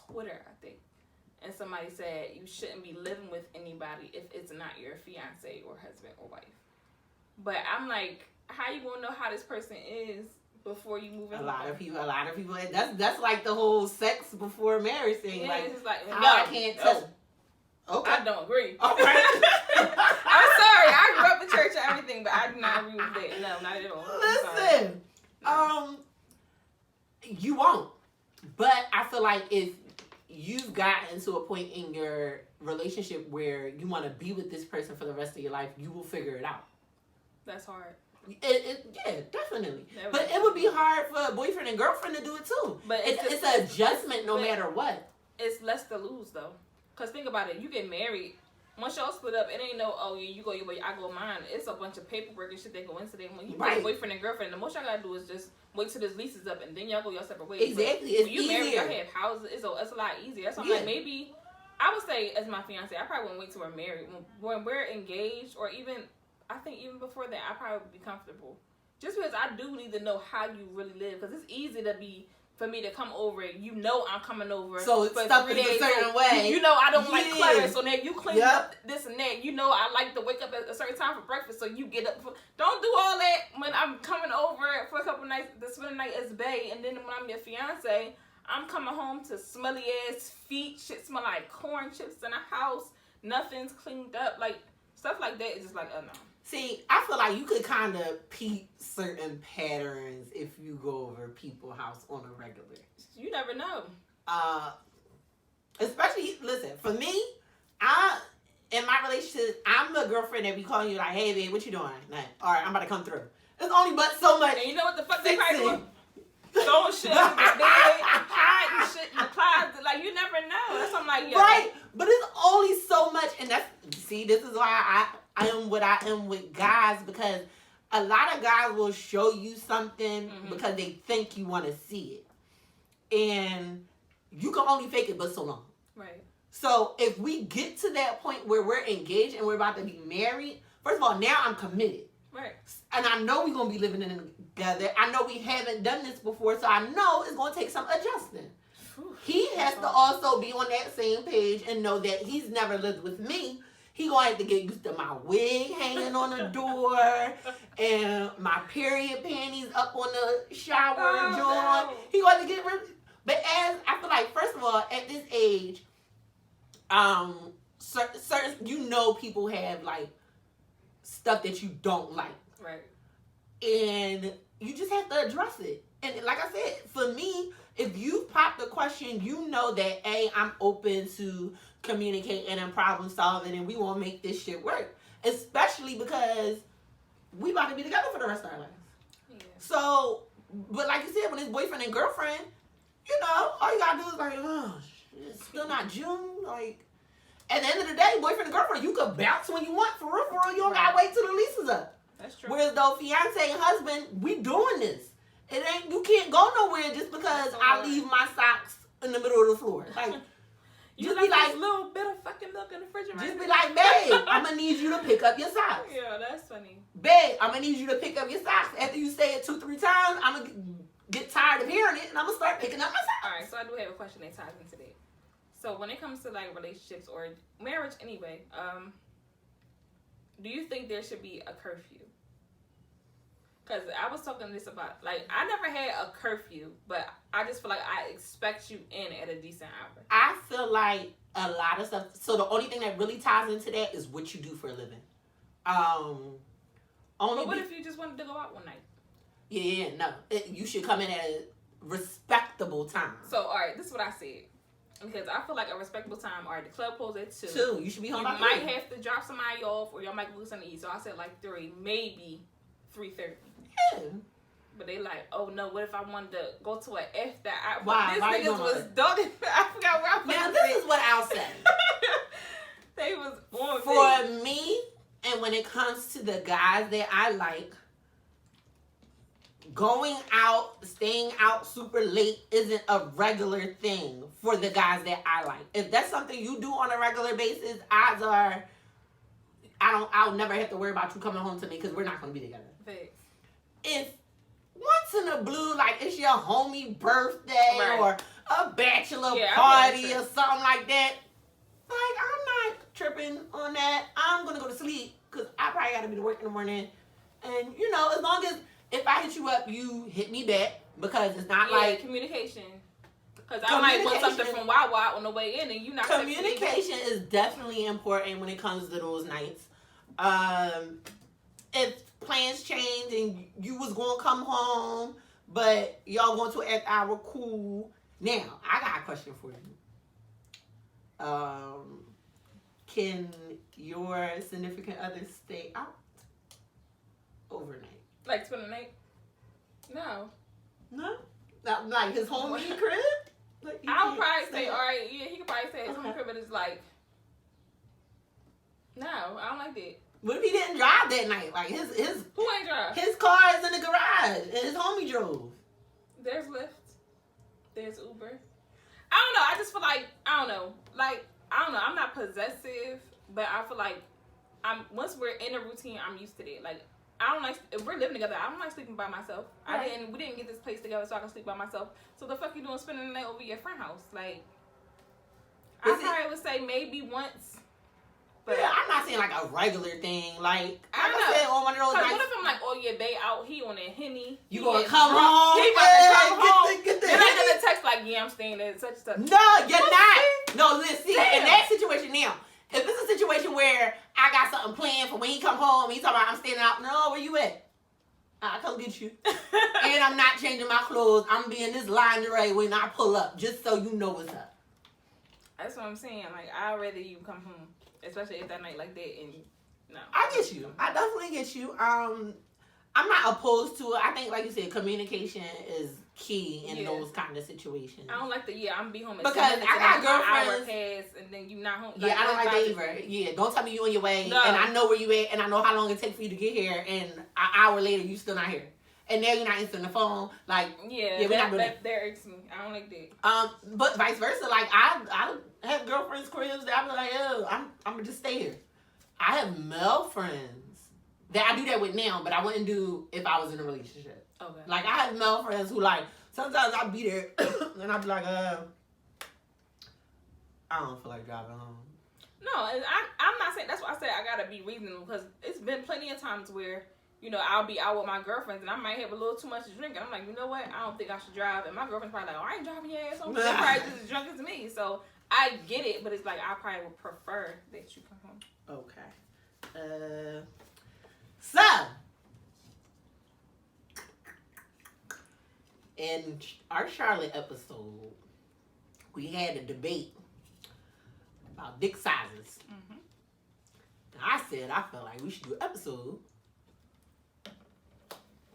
Twitter, I think. And somebody said you shouldn't be living with anybody if it's not your fiance or husband or wife. But I'm like, how you gonna know how this person is before you move in?
A lot of people. That's like the whole sex before marriage thing.
Yeah,
like,
it's like,
no, I can't tell. Okay.
I don't agree.
All right.
I'm sorry. I grew up in church and everything, but I do not agree with that. No, not at all.
Listen, you won't. But I feel like if you've gotten to a point in your relationship where you want to be with this person for the rest of your life, you will figure it out.
That's hard.
Yeah, definitely. But it would be hard for a boyfriend and girlfriend to do it too. But it's an adjustment no matter what.
It's less to lose though. Cause think about it, you get married. Once y'all split up, it ain't no, oh yeah, you go your way, I go mine. It's a bunch of paperwork and shit that go into that. When you get boyfriend and girlfriend, the most y'all gotta do is just wait till this lease is up and then y'all go your separate ways.
Exactly, it's
when you
easier.
Married, y'all have houses. It's a lot easier. That's why I'm like, maybe I would say as my fiance, I probably wouldn't wait till we're married. When we're engaged, or even I think even before that, I probably would be comfortable. Just because I do need to know how you really live, because it's easy to be. For me to come over, you know I'm coming over.
So it's stuff in a certain way.
You know I don't like clutter, so now you clean up this and that. You know I like to wake up at a certain time for breakfast, so you get up. Don't do all that when I'm coming over for a couple nights to spend the night as bae, and then when I'm your fiance, I'm coming home to smelly ass feet. Shit smell like corn chips in the house. Nothing's cleaned up. Like stuff like that is just like, oh no.
See, I feel like you could kind of peep certain patterns if you go over people's house on a regular.
You never know.
Especially, listen, for me, in my relationship, I'm the girlfriend that be calling you like, hey, babe, what you doing? Like, all right, I'm about to come through. It's only but so much.
And you know what the fuck they probably doing? Throwing shit in the bed, hiding shit in the closet. Like, you never know. That's what I'm like, yeah.
Right, but it's only so much. And this is why I am what I am with guys, because a lot of guys will show you something because they think you want to see it. And you can only fake it but so long.
Right.
So if we get to that point where we're engaged and we're about to be married, first of all, now I'm committed.
Right.
And I know we're going to be living together. I know we haven't done this before, so I know it's going to take some adjusting. He has to also be on that same page and know that he's never lived with me. He gonna have to get used to my wig hanging on the door and my period panties up on the shower joint. No. He gonna have to get rid. But as I feel like, first of all, at this age, certain people have like stuff that you don't like,
right?
And you just have to address it. And like I said, for me, if you pop the question, you know that I'm open to communicating and problem solving, and we won't make this shit work. Especially because we about to be together for the rest of our lives. Yeah. So, but like you said, when it's boyfriend and girlfriend, all you gotta do is like, oh, it's still not June. Like, at the end of the day, boyfriend and girlfriend, you could bounce when you want, for real. You don't gotta wait till the lease is up.
That's true.
Whereas though, fiance and husband, we doing this. You can't go nowhere just because I leave my socks in the middle of the floor. Like,
just be like, little bit of fucking milk in the refrigerator.
Just be like, babe, I'm gonna need you to pick up your socks.
Yeah, that's funny.
Babe, I'm gonna need you to pick up your socks. After you say it 2-3 times, I'm gonna get tired of hearing it, and I'm gonna start picking up my socks.
All right, so I do have a question that ties into that. So when it comes to like relationships or marriage, anyway, do you think there should be a curfew? Because I was talking this about, like, I never had a curfew, but I just feel like I expect you in at a decent hour.
I feel like a lot of stuff. So the only thing that really ties into that is what you do for a living.
But what if you just wanted to go out one night?
Yeah, no. You should come in at a respectable time.
So, all right, this is what I said. Because I feel like a respectable time, all right, the club closes at 2.
2, you should be home
by 3. You might have to drop somebody off, or y'all might lose something to eat. So I said like 3, maybe 3:30.
Yeah.
But they like, oh no, what if I wanted to go to an after hour?
Why?
These
Why
niggas was dogging. I forgot where I was.
Now this is what I'll say.
They was on
for me, and when it comes to the guys that I like, going out, staying out super late isn't a regular thing for the guys that I like. If that's something you do on a regular basis, odds are I'll never have to worry about you coming home to me because we're not going to be together.
Thanks.
If once in a blue, like it's your homie birthday or a bachelor party or something like that, like I'm not tripping on that. I'm going to go to sleep because I probably got to be to work in the morning. And, as long as if I hit you up, you hit me back, because it's not like
communication. Because I might want something from Wawa on the way in, and you not.
Communication is definitely important when it comes to those nights. If plans change and you was gonna come home, but y'all going to an after hour, cool. Now I got a question for you. Can your significant other stay out overnight?
Like spend the night? No.
No? Like his homie crib? Like,
I would probably say, alright, yeah, he could probably say his homie crib, but it's like, no, I don't like that.
What if he didn't drive that night? Like his
Who ain't drive?
His car is in the garage and his homie drove.
There's Lyft. There's Uber. I don't know. I just feel like I don't know. Like I don't know. I'm not possessive, but I feel like once we're in a routine, I'm used to it. Like I don't like if we're living together. I don't like sleeping by myself.
Right.
We didn't get this place together so I can sleep by myself. So the fuck you doing spending the night over your friend house? Like I probably would say maybe once. But
yeah, I'm not saying like a regular thing. Like
I
said, on one of those
nights.
What
if I'm like, oh yeah, they out, he on a Henny.
You gonna come home?
He about to come home.
Get the
Then I'm gonna text like, yeah, I'm staying there, such and such.
No, you're not. No, listen, in that situation now, if it's a situation where I got something planned for when he come home, he's talking about I'm staying out. No, where you at? I'll come get you. And I'm not changing my clothes. I'm being this lingerie when I pull up, just so you know what's up.
That's what I'm saying. Like, I'd rather you come home. Especially if that night like that and no.
I get you. I definitely get you. I'm not opposed to it. I think, like you said, communication is key in those kind of situations.
I don't like I'm be home at
because I got girlfriends
pass and then you not home.
Yeah, I don't like that either. Yeah, don't tell me you on your way and I know where you at and I know how long it takes for you to get here and an hour later you still not here. And now you're not answering the phone. Like, we're not doing that.
That irks me. I don't like that.
But vice versa. Like, I have girlfriends' cribs that I be like, oh, I'm gonna just stay here. I have male friends that I do that with now, but I wouldn't do if I was in a relationship.
Okay.
Like, I have male friends who, like, sometimes I'll be there and I'll be like, I don't feel like driving home.
No, I'm not saying, that's why I said I gotta be reasonable because it's been plenty of times where, you know, I'll be out with my girlfriends and I might have a little too much to drink. And I'm like, you know what? I don't think I should drive. And my girlfriend's probably like, oh, I ain't driving your ass home. They're probably just as drunk as me. So I get it, but it's like I probably would prefer that you come home.
Okay. So, in our Charlotte episode, we had a debate about dick sizes. Mm-hmm. And I said I felt like we should do an episode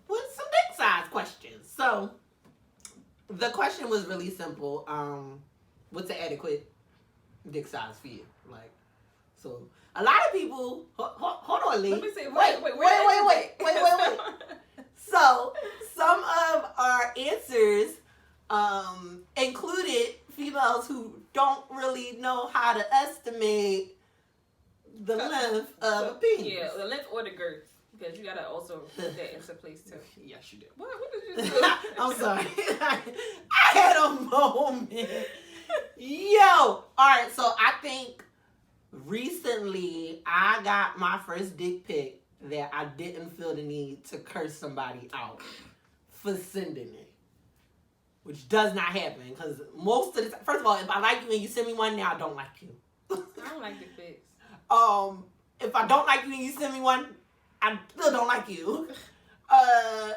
with some dick size questions. So, the question was really simple. What's an adequate dick size for you? Like, so a lot of people. Hold on, Lee.
Let me see.
Wait. So some of our answers included females who don't really know how to estimate the length of a penis.
Yeah, the length or the girth. Because you gotta also put that into place too.
Yes, you do.
What did you do?
I'm sorry. I had a moment. Yo. Alright, so I think recently I got my first dick pic that I didn't feel the need to curse somebody out for sending it. Which does not happen. Because most of the time, first of all, if I like you and you send me one, now I don't like you.
I don't like dick pics.
If I don't like you and you send me one, I still don't like you. I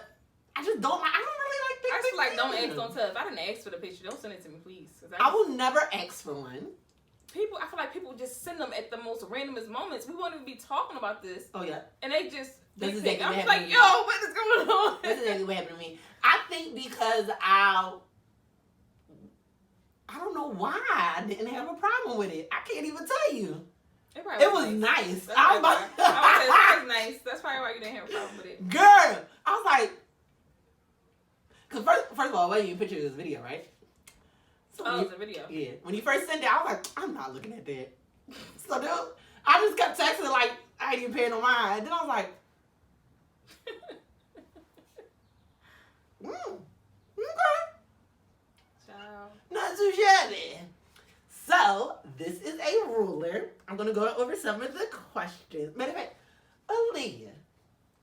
just don't like. I don't really like dick pics.
I just like don't ask, don't tell. If I didn't ask for the picture, don't send it to me, please.
I will never ask for one.
I feel like people just send them at the most randomest moments. We won't even be talking about this.
Oh yeah.
And they just.
That's exactly
I'm
what
like,
happened.
yo, what is going on?
That's exactly what happened to me. I think because I don't know why I didn't have a problem with it. I can't even tell you. It was nice.
I was nice. That's probably why you didn't have a problem with it.
Girl, I was like, because first of all, it wasn't even a picture of this video, right? So
it was a video.
Yeah. When you first sent it, I was like, I'm not looking at that. So then I just kept texting like, I ain't even paying no mind. And then I was like, okay.
Ciao.
Not too shabby. So, this is a ruler. I'm going to go over some of the questions. Matter of fact, Aaliyah,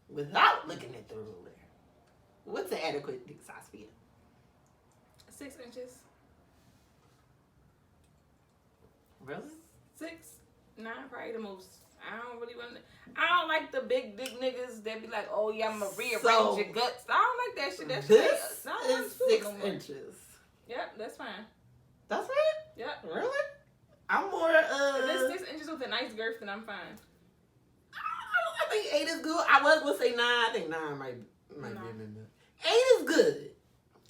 without looking at the ruler, what's an adequate dick size for you?
6 inches.
Really?
6, 9, probably the most. I don't really want to. I don't like the big dick niggas that be like, oh yeah, I'm going to rearrange your guts. I don't like that shit. That shit
is 6 inches.
Yep, that's fine.
That's it?
Yep.
Really? I'm more,
If it's 6 inches with a nice girth, then I'm fine.
I think 8 is good. I was going to say 9. I think 9 might Might
No.
be a minute. 8 is good.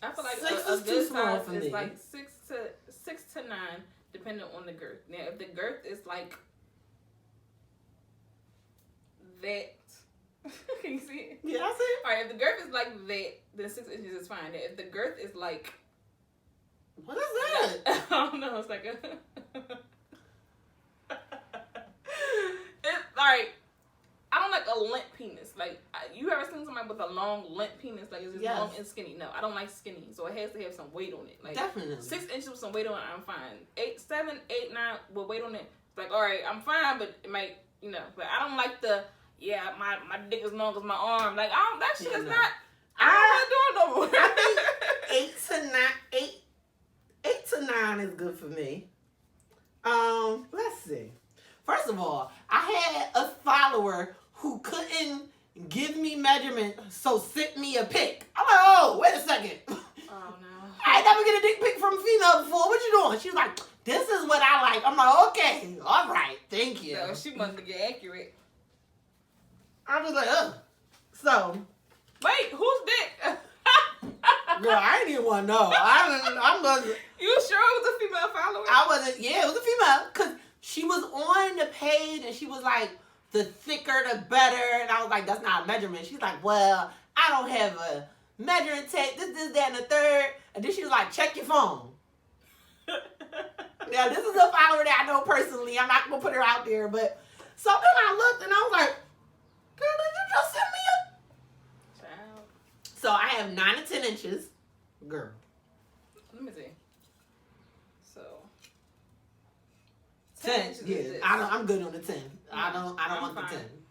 I feel like
6
a
is too
good
small
size
for
is
me.
like 6 to 9, depending on the girth. Now, if the girth is like that, can you see it?
Yeah, I see it.
All right, if the girth is like that, then 6 inches is fine. If the girth is like,
What is that?
I don't know, it's like a. It's all right. I don't like a limp penis. Like, you ever seen somebody with a long limp penis? Like, it's just
Yes.
long and skinny. No, I don't like skinny. So it has to have some weight on it. Like,
Definitely.
6 inches with some weight on it, I'm fine. 7, 8, 9 with weight on it, it's like, all right, I'm fine, but it might, But I don't like the, my dick is long as my arm. Like, that shit is not. I don't want to do it no more.
I think 8 to 9 is good for me. Let's see. First of all, I had a follower who couldn't give me measurement, so sent me a pic. I'm like, oh, wait a second.
Oh no.
I ain't never get a dick pic from a female before. What you doing? She was like, this is what I like. I'm like, okay, all right, thank you.
So she must get accurate.
I was like, ugh. So,
Wait, whose dick?
girl, I didn't even want to know. I wasn't.
You sure it was a female follower?
I wasn't. Yeah, it was a female because she was on the page and she was like, the thicker the better, and I was like, that's not a measurement. She's like, well, I don't have a measuring tape. This, that, and the third. And then she was like, check your phone. Now, this is a follower that I know personally. I'm not gonna put her out there, but so then I looked and I was like, girl, did you just send me a?
Child.
So I have 9 to 10 inches, girl.
Let me see. So
10,
inches is
yeah.
this.
I'm good on the 10. I don't
I'm
want
fine.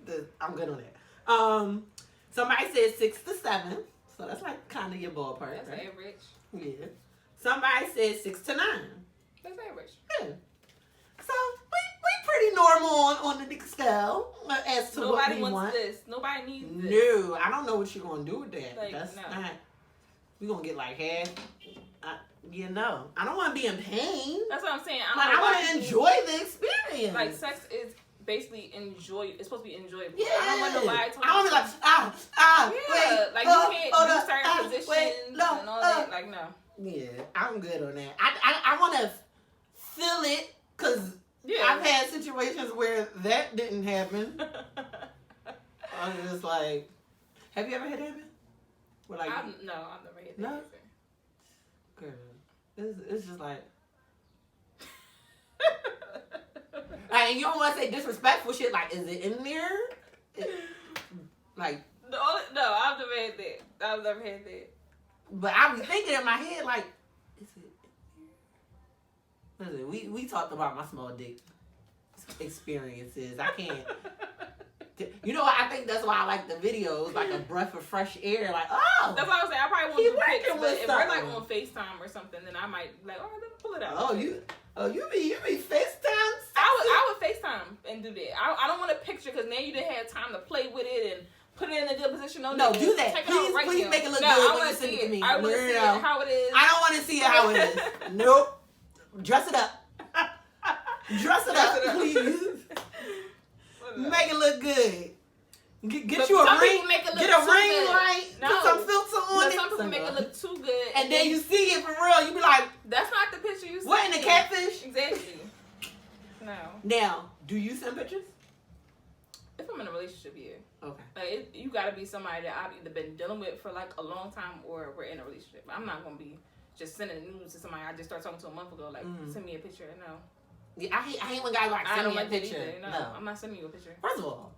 the 10. I'm good on that. Somebody said 6 to 7, so that's like kind of your ballpark,
That's
right?
average.
Yeah. Somebody said 6 to 9.
That's average.
Yeah. So we pretty normal on the dick scale as to what
Nobody
we
wants
want.
this. Nobody needs this.
No, I don't know what you're gonna do with that.
Like,
That's
no.
not. We gonna get like half. I don't want to be in pain.
That's what I'm saying.
I want to enjoy the experience.
Like, sex is basically it's supposed to be enjoyable.
Yeah.
I don't want nobody talking.
I want to be like,
Yeah,
wait,
like you can't
hold
do
up,
certain positions
wait, no,
and all that. Like, no.
Yeah, I'm good on that. I want to feel it because I've had situations where that didn't happen. I was just like, have you ever had that happen? Where like,
I've never had that.
No?
either.
girl, it's just like, like, and you don't want to say disrespectful shit. Like, is it in there? Like,
No, I've never had that. I've never had that.
but I was thinking in my head, like, is it in there? Listen, we talked about my small dick experiences. I can't. You know what? I think that's why I like the videos, like a breath of fresh air. Like, oh,
That's why I was saying I probably
He
won't do pics,
working
but
with
if we're like
something.
on FaceTime or something, then I might be like, oh, let me pull it out.
you be FaceTime.
I would FaceTime and do that. I don't want a picture because now you didn't have time to play with it and put it in a good position.
No,
nigga.
do that.
Check it out
Please,
right
please
now.
make it look
no,
good
I
when
wanna
you send
see
it to me.
I want to see it how it is.
I don't want to see it how it is. Nope. Dress it up. Dress it up, please. Make it look good. Get
But
you a
some
ring.
people make it look
Get a
too
ring
good.
light.
No.
Put some filter on
But
it.
some people make it look too good,
And then you see it for real. You be like,
that's not the picture you see.
what in the catfish?
Exactly. No.
Now, do you send pictures?
If I'm in a relationship, yeah.
Okay.
Like you gotta be somebody that I've either been dealing with for like a long time or we're in a relationship. I'm not gonna be just sending news to somebody I just started talking to a month ago. Like, send me a picture. No.
Yeah, I hate when guys like
I
send
don't
me a
like that
picture.
either. No, I'm not sending you a picture.
First of all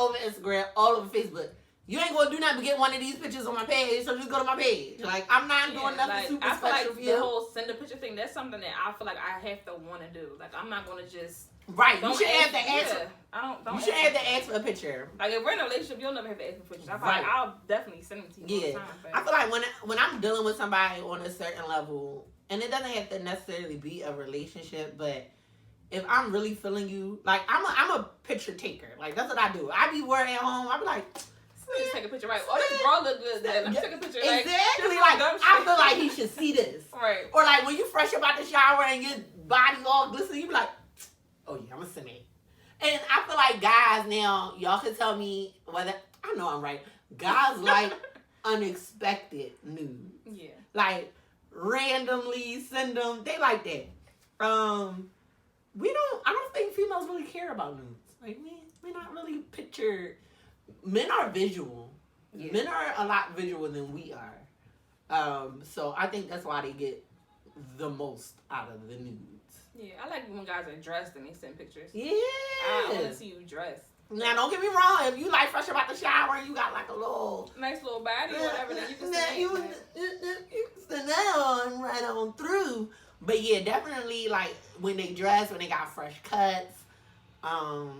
over Instagram, all over Facebook, you ain't gonna do nothing but get one of these pictures on my page, so just go to my page. Like, I'm not doing nothing
like,
super
I feel
special
like
for
the
you.
whole send a picture thing, that's something that I feel like I have to want to do. Like, I'm not gonna just
Right,
don't
you should have to ask.
Yeah, don't
You should
ask
have
me.
to ask for a picture.
Like, if we're in a relationship, you'll never have to ask for pictures. I feel
Right.
like I'll definitely send them to you all
Yeah,
the time. But
I feel like when I'm dealing with somebody on a certain level, and it doesn't have to necessarily be a relationship, but if I'm really feeling you, like I'm a picture taker. Like, that's what I do. I be worried at home. I be like,
just take a picture, right? Oh, this bra look good. Then let me take a picture. Like,
exactly.
just
Like,
dumb
I
shit.
feel like he should see this.
Right.
Or like when you fresh up out the shower and your body all glistening, you be like, oh yeah, I'm gonna send it. And I feel like guys now, y'all can tell me whether I know I'm right, Guys like unexpected nudes.
Yeah.
Like randomly send them. They like that. I don't think females really care about nudes. Like we're not really pictured. Men are visual. Yeah. Men are a lot visual than we are. So I think that's why they get the most out of the nudes.
Yeah, I like when guys are dressed and they send pictures.
Yeah.
I want to see you dressed.
Now, don't get me wrong. If you like fresh about the shower and you got like a little
nice little body or whatever, then you can send
you can send that on right on through. But yeah, definitely like when they dress, when they got fresh cuts,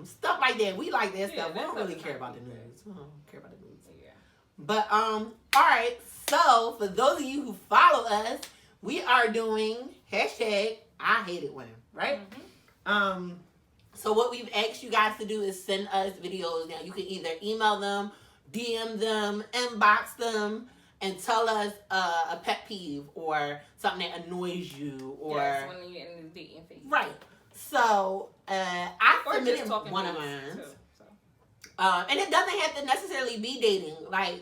stuff like that. We like that stuff. We don't really care about the nudes. We don't care about the nudes.
Yeah.
But all right. So for those of you who follow us, we are doing hashtag I hate it when, right? Mm-hmm. So what we've asked you guys to do is send us videos. Now you can either email them, DM them, inbox them, and tell us a pet peeve or something that annoys you, or
when you're in the dating phase.
Right. So I submitted one of mine, and it doesn't have to necessarily be dating. Like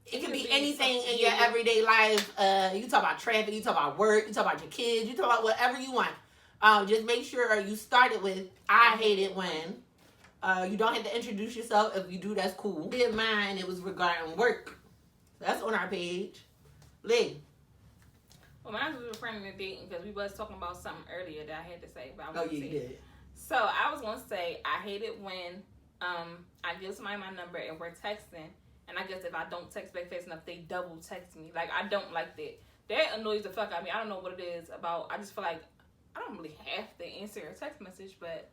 it can be anything in your everyday life. You talk about traffic, you talk about work, you talk about your kids, you talk about whatever you want. Just make sure you start it with I hate it when. You don't have to introduce yourself. If you do, that's cool. I did mine. It was regarding work. That's on our page. Lee.
Well, mine was referring to dating because we was talking about something earlier that I had to say. But
you did.
So I was going to say I hate it when I give somebody my number and we're texting. And I guess if I don't text back fast enough, they double text me. Like, I don't like that. That annoys the fuck out of me. I don't know what it is about. I just feel like I don't really have to answer your text message, but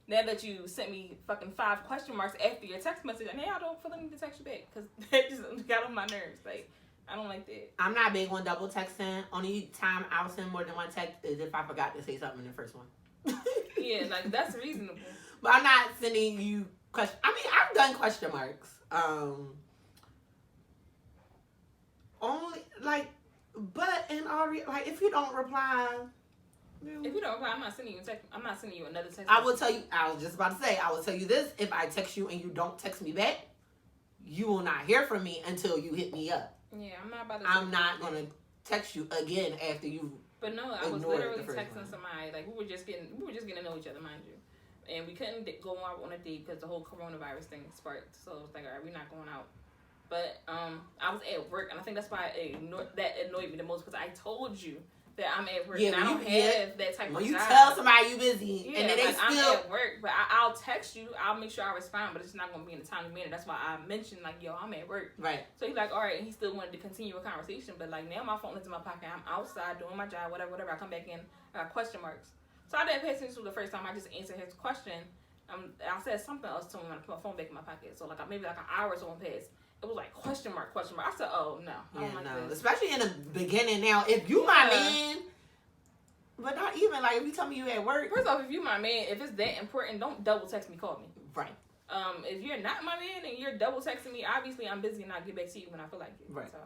now that you sent me fucking 5 question marks after your text message, and now I don't feel the need to text you back because that just got on my nerves. Like, I don't like that.
I'm not big on double texting. Only time I'll send more than one text is if I forgot to say something in the first one.
Yeah, like that's reasonable.
But I'm not sending you question. I mean, I've done question marks. Only like, but in all like if you don't reply.
If you don't reply, I'm not sending you a text. I'm not sending you another text.
I will tell you. I was just about to say. I will tell you this: if I text you and you don't text me back, you will not hear from me until you hit me up.
Yeah, I'm not about to.
I'm not gonna text you again after you.
But no, I was literally texting somebody. Like we were just getting to know each other, mind you, and we couldn't go out on a date because the whole coronavirus thing sparked. So it was like, all right, we're not going out. But I was at work, and I think that's why that annoyed me the most because I told you that I'm at work and I don't have that type of job.
You tell somebody you busy and then they
I'm at work, but I'll text you. I'll make sure I respond, but it's not going to be in a timely manner. That's why I mentioned, like, yo, I'm at work.
Right.
So he's like, all right, and he still wanted to continue a conversation, but, like, now my phone is in my pocket. I'm outside doing my job, whatever. I come back in, I got question marks. So I didn't pay attention to the first time. I just answered his question. I said something else to him when I put my phone back in my pocket. So, like, maybe like an hour or so passed. It was like question mark. I said, oh, no. I don't like this. Especially
in the beginning now. If you my man... But not even, like, if you tell me you at work.
First off, if you my man, if it's that important, don't double text me, call me.
Right.
If you're not my man and you're double texting me, obviously I'm busy and I'll get back to you when I feel like it.
Right.
So.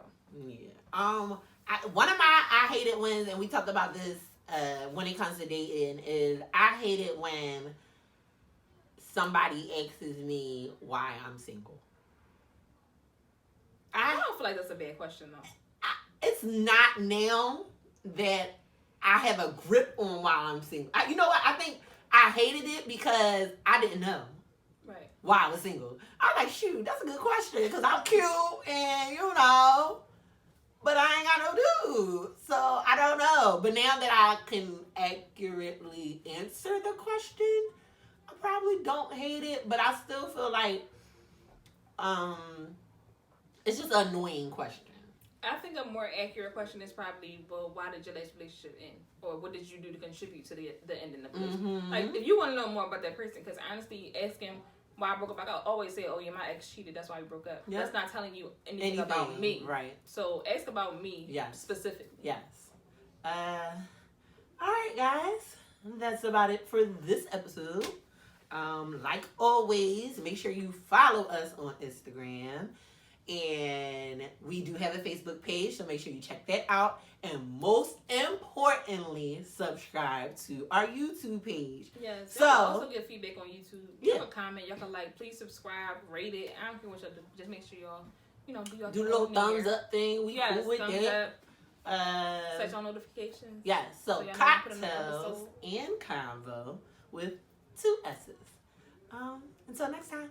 Yeah. One of my I hate it when's, and we talked about this when it comes to dating, is I hate it when somebody asks me why I'm single.
I don't feel like that's a bad question, though.
It's not now that I have a grip on why I'm single. You know what? I think I hated it because I didn't know why I was single. I was like, shoot, that's a good question because I'm cute and, you know, but I ain't got no dude. So I don't know. But now that I can accurately answer the question, I probably don't hate it, but I still feel like it's just an annoying question.
I think a more accurate question is probably, well, why did your last relationship end? Or what did you do to contribute to the ending of the relationship? Mm-hmm. Like, if you want to know more about that person, because honestly, asking why I broke up, I always say, oh, yeah, my ex cheated, that's why we broke up. Yep. That's not telling you anything about me.
Right.
So ask about me specifically.
Yes. All right, guys. That's about it for this episode. Like always, make sure you follow us on Instagram. And we do have a Facebook page, so make sure you check that out. And most importantly, subscribe to our YouTube page.
Yes. So also get feedback on YouTube. Y'all can comment. Y'all can like. Please subscribe. Rate it. I don't care what y'all do. Just make sure y'all do
a little thumbs up thing. We cool with
thumbs
that.
Up. Set your notifications.
Yes, so
y'all
cocktails and convo with 2 S's. Until next time.